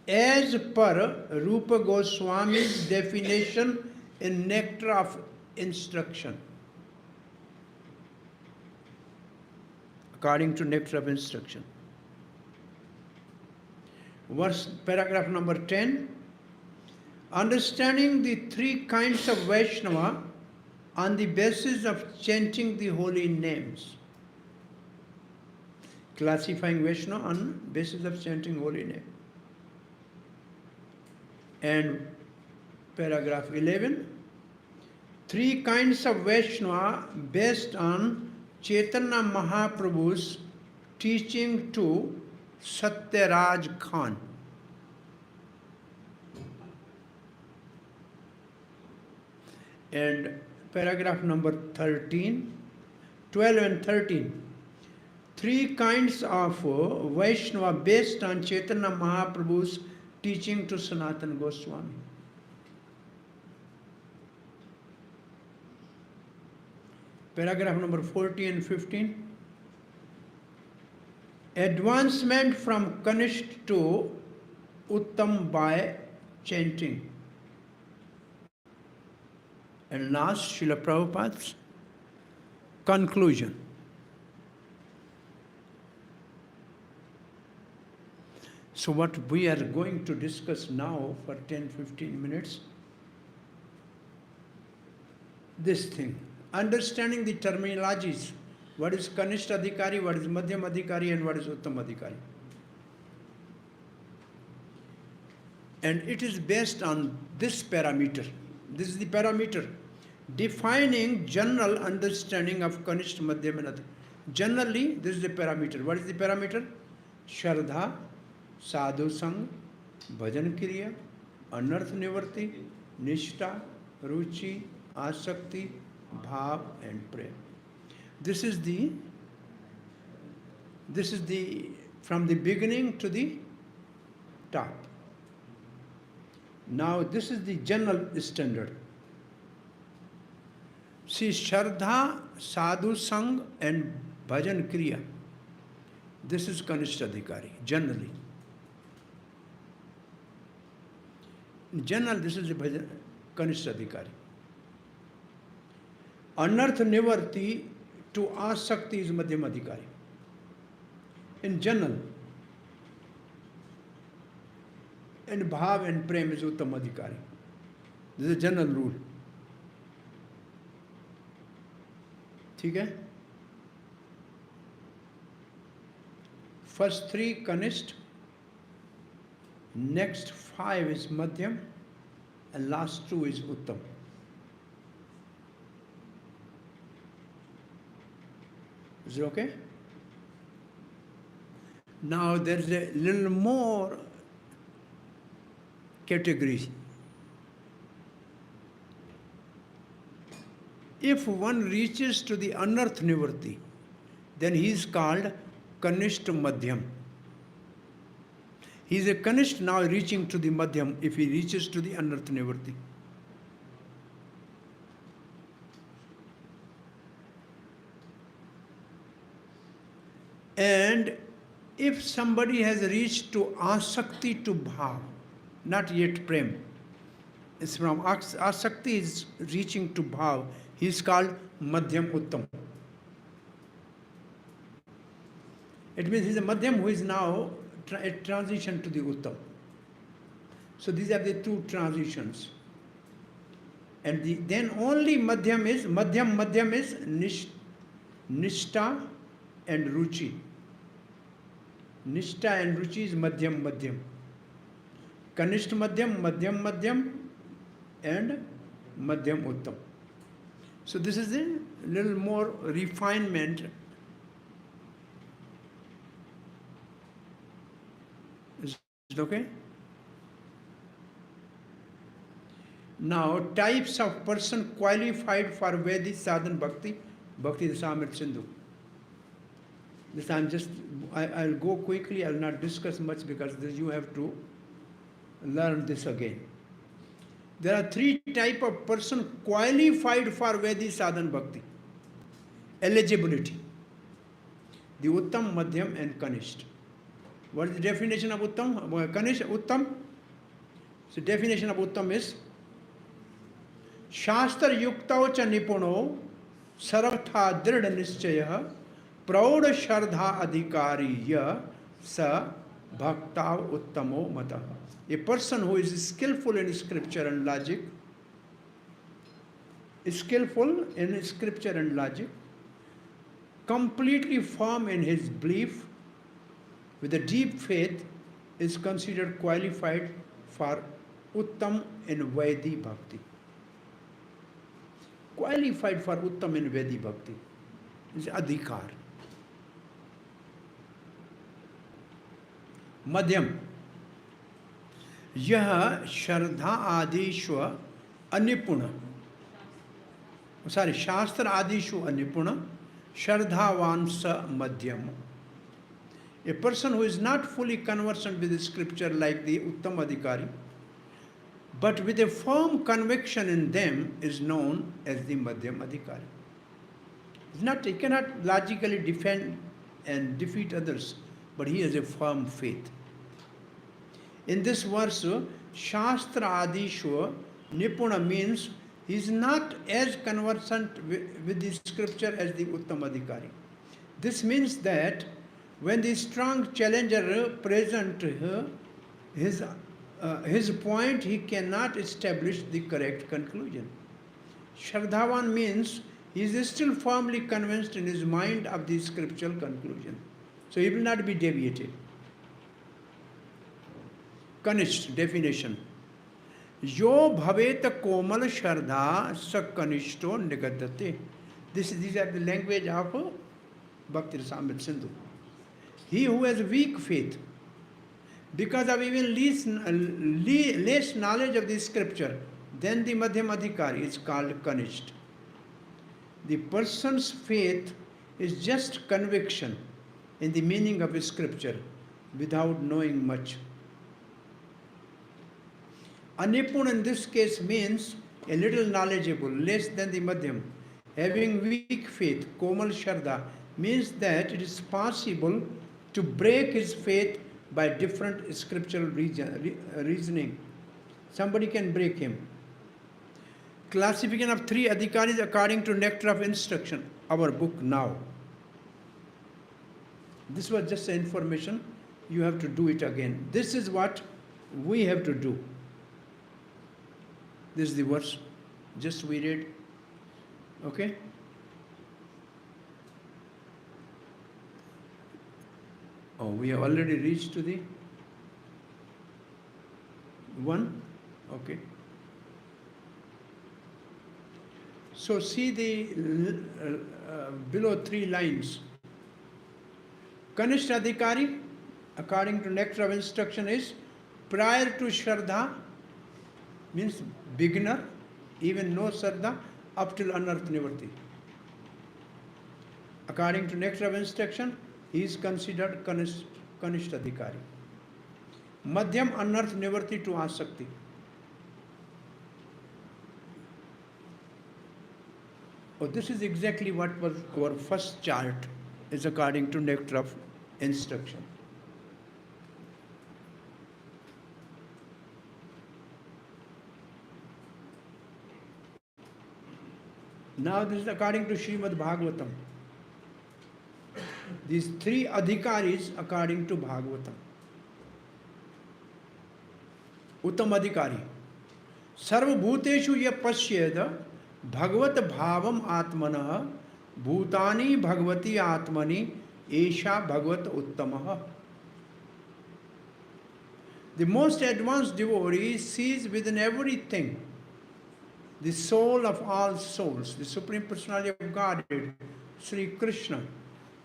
as per Rupa Goswami's definition in Nectar of Instruction. According to Nectar of Instruction. Paragraph number 10, understanding the three kinds of Vaishnava on the basis of chanting the holy names. Classifying Vaishnava on basis of chanting holy name. And paragraph 11, three kinds of Vaishnava based on Chaitanya Mahaprabhu's teaching to Satyaraj Khan. And paragraph number 13, 12 and 13, three kinds of Vaishnava based on Chaitanya Mahaprabhu's teaching to Sanatana Goswami. Paragraph number 14 and 15, advancement from Kanishta to Uttam by chanting. And last, Srila Prabhupada's conclusion. So what we are going to discuss now for 10-15 minutes, this thing. Understanding the terminologies. What is Kanishta Adhikari, what is Madhyam Adhikari, and what is Uttam Adhikari. And it is based on this parameter. This is the parameter defining general understanding of Kanishta, Madhyam and Adhikari. Generally, this is the parameter. What is the parameter? Shraddha, Sadhu Sang, Bhajan Kiya, Anarth Nivarti, Nishta, Ruchi, Asakti, Bhav and Prem. This is the from the beginning to the top. Now this is the general standard. See, Shraddha, Sadhu Sang and Bhajan Kriya. This is Kanishta Adhikari, generally. In general, this is the Bhajan, Kanishta Adhikari. Anarth Nivarti to Asakti is Madhyam Adhikari. In general. And Bhav and Prem is Uttam Adhikari. This is a general rule. ठीक है? First 3 Kanishta, next 5 is Madhyam, and last 2 is Uttam. Is it okay? Now there is a little more category. If one reaches to the Anarth Nivarti, then he is called Kanishta Madhyam. He is a Kanishta now reaching to the Madhyam if he reaches to the Anarth Nivarti. And if somebody has reached to Asakti to Bhav, not yet Prem, it's from Asakti is reaching to Bhav, he is called Madhyam Uttam. It means he is a Madhyam who is now a transition to the Uttam. So these are the 2 transitions. And then only Madhyam is Nishta and ruchi. Nishta and ruchi is madhyam madhyam. Kanishta madhyam, madhyam madhyam, and madhyam uttam. So this is a little more refinement. Is it okay? Now, types of person qualified for Vedic sadhan bhakti, bhakti Samrit Sindhu. This I'll go quickly, I'll not discuss much because this you have to learn this again. There are three types of person qualified for Vedic sadhan bhakti. Eligibility. The Uttam, Madhyam and Kanishta. What is the definition of Uttam? Kanishta, Uttam. So definition of Uttam is शास्त्र युक्तौ च निपुणो सर्वथा दृढ़ निश्चयः प्रौढ़ श्रद्धा अधिकारी स भक्ता उत्तमो मतः. A person who is skillful in scripture and logic, completely firm in his belief, with a deep faith, is considered qualified for Uttam in Vedic bhakti. Qualified for Uttam in Vedic bhakti is adhikar. Madhyam. यह श्रद्धा आदिषु अनिपुण, शास्त्र आदिषु अनिपुण, श्रद्धावान स मध्यम. A person who is not fully conversant with the scripture like the Uttam Adhikari, but with a firm conviction in them, is known as the Madhyam Adhikari. He cannot logically defend and defeat others, but he has a firm faith. In this verse, Shastra Adishu Nipuna means he is not as conversant with the scripture as the Uttam Adhikari. This means that when the strong challenger present his point, he cannot establish the correct conclusion. Shraddhavan means he is still firmly convinced in his mind of the scriptural conclusion. So he will not be deviated. Kanishta definition. Yo bhavet komal shraddha sa kanishto nigadate. These are the language of Bhakti Rasamrita Sindhu. He who has weak faith, because of even less knowledge of the scripture, then the Madhyam Adhikari is called Kanishta. The person's faith is just conviction in the meaning of the scripture without knowing much. Anipun in this case means a little knowledgeable, less than the Madhyam. Having weak faith, Komal Shraddha, means that it is possible to break his faith by different scriptural reasoning. Somebody can break him. Classification of three adhikaris according to nectar of instruction, our book now. This was just information. You have to do it again. This is what we have to do. This is the verse. Just we read. Okay? Oh, we have already reached to the one. Okay. So see the below 3 lines. Kanishta Adhikari, according to nectar of instruction, is prior to Shraddha, means beginner, even no Shraddha, up till Anarth Nivarti. According to nectar of instruction, he is considered Kanishta Adhikari. Madhyam Anarth Nivarti to Asakti. Oh, this is exactly what was our first chart, is according to nectar of instruction. Now this is according to Srimad Bhagavatam. These 3 adhikaris according to Bhagavatam. Uttam Adhikari. Sarvabhuteshu ya pasyeda bhagavat bhavam atmanah bhutani bhagavati atmani Esha Bhagavat Uttamaha. The most advanced devotee sees within everything the soul of all souls, the Supreme Personality of Godhead, Sri Krishna.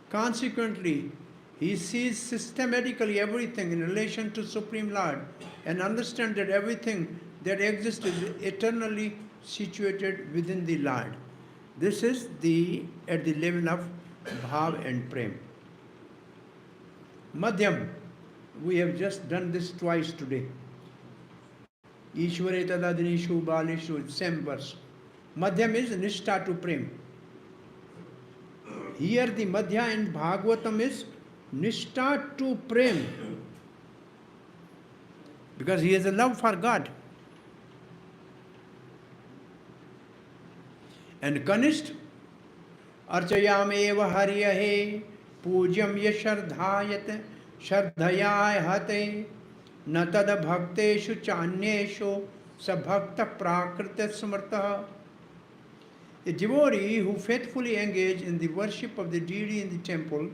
Consequently, he sees systematically everything in relation to Supreme Lord and understands that everything that exists is eternally situated within the Lord. This is at the level of Bhav and Prem. Madhyam, we have just done this twice today. Ishvare tadadinishu balishu, same verse. Madhyam is Nishtha to Prem. Here the Madhya and Bhagavatam is Nishtha to Prem. Because he has a love for God. And Kanishth, Archayam eva hariyahe, Pujyam yashardhayat, Shardhaya hate, Natada bhakteshu chanyeshu, Sabhakta prakrita samartha. A devotee who faithfully engages in the worship of the deity in the temple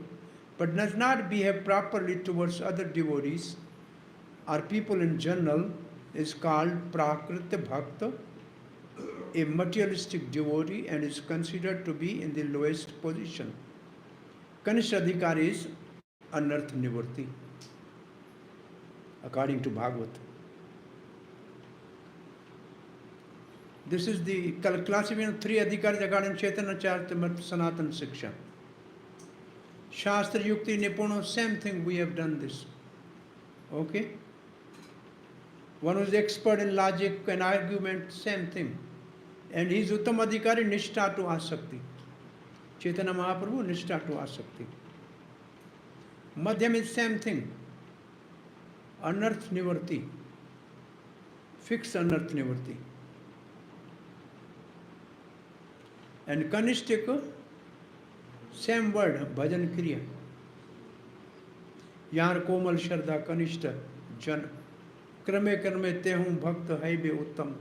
but does not behave properly towards other devotees or people in general is called Prakrita Bhakta, a materialistic devotee, and is considered to be in the lowest position. Kanishta Adhikari is Anarth Nivarti, according to Bhagavat. This is the classification of 3 adhikaris according to Chaitanya Charitamrita Sanatana Siksha. Shastra Yukti Nipuno, same thing, we have done this. Okay? One who is expert in logic and argument, same thing. And he is Uttam Adhikari, Nishtha to Asakti. Chaitanya Mahaprabhu, Nishtha to Asakti. Madhyam is same thing. Anarth Nivarti. Fixed Anarth Nivarti. And Kanishtika, same word, bhajan kriya. Yar komal sharda kanishta jan. Krame krame tehum bhakta haibe uttam.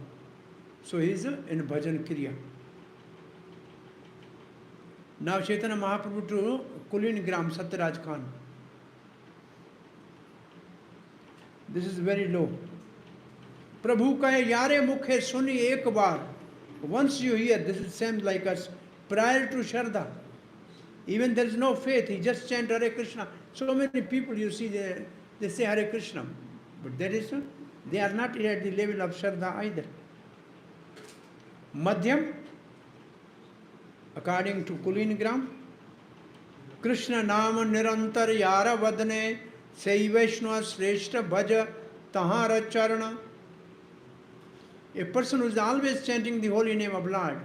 So he is in bhajan kriya. Now Chaitanya Mahaprabhu to Kulin Gram Satyaraj Khan. This is very low. Prabhu kahe yare mukhe suni ek bar. Once you hear, this is same like us, prior to Shraddha, even there is no faith, he just chant Hare Krishna. So many people you see, they say Hare Krishna, but they are not at the level of Shraddha either. Madhyam, according to Kulinagram, Krishna Nama Nirantar Yara Vadane, Sai Vaishnava Sreshta Bhaja Tahara Charana. A person who is always chanting the holy name of Lord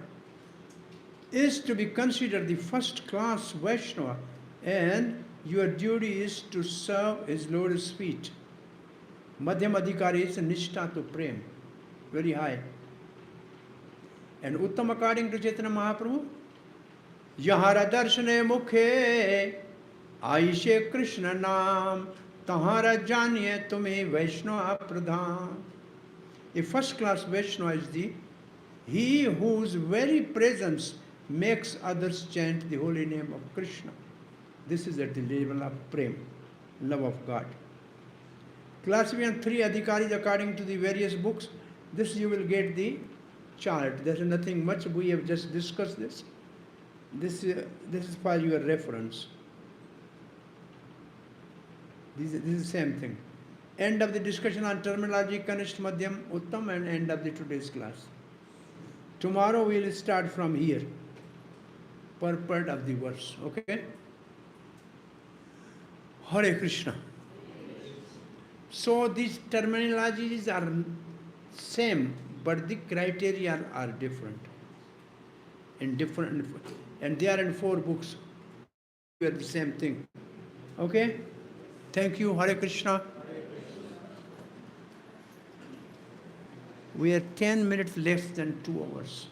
is to be considered the first class Vaishnava, and your duty is to serve his Lord's feet. Madhyam Adhikari is Nishtha to Prem, very high. And Uttam according to Chaitanya Mahaprabhu, Yahara Darshane Mukhe Aishe Krishna Nam Tahara Janye Tume Vaishnava Pradhan. A first class Vaishnava is he whose very presence makes others chant the holy name of Krishna. This is at the level of Prem, love of God. Classification 3 adhikaris according to the various books. This you will get the chart. There is nothing much, we have just discussed this. This is for your reference. This is the same thing. End of the discussion on terminology, Kanishth, Madhyam, Uttam, and end of the today's class. Tomorrow we will start from here, purport of the verse. Okay? Hare Krishna. So these terminologies are same, but the criteria are different. And they are in 4 books. We are the same thing. Okay? Thank you. Hare Krishna. We are 10 minutes less than 2 hours.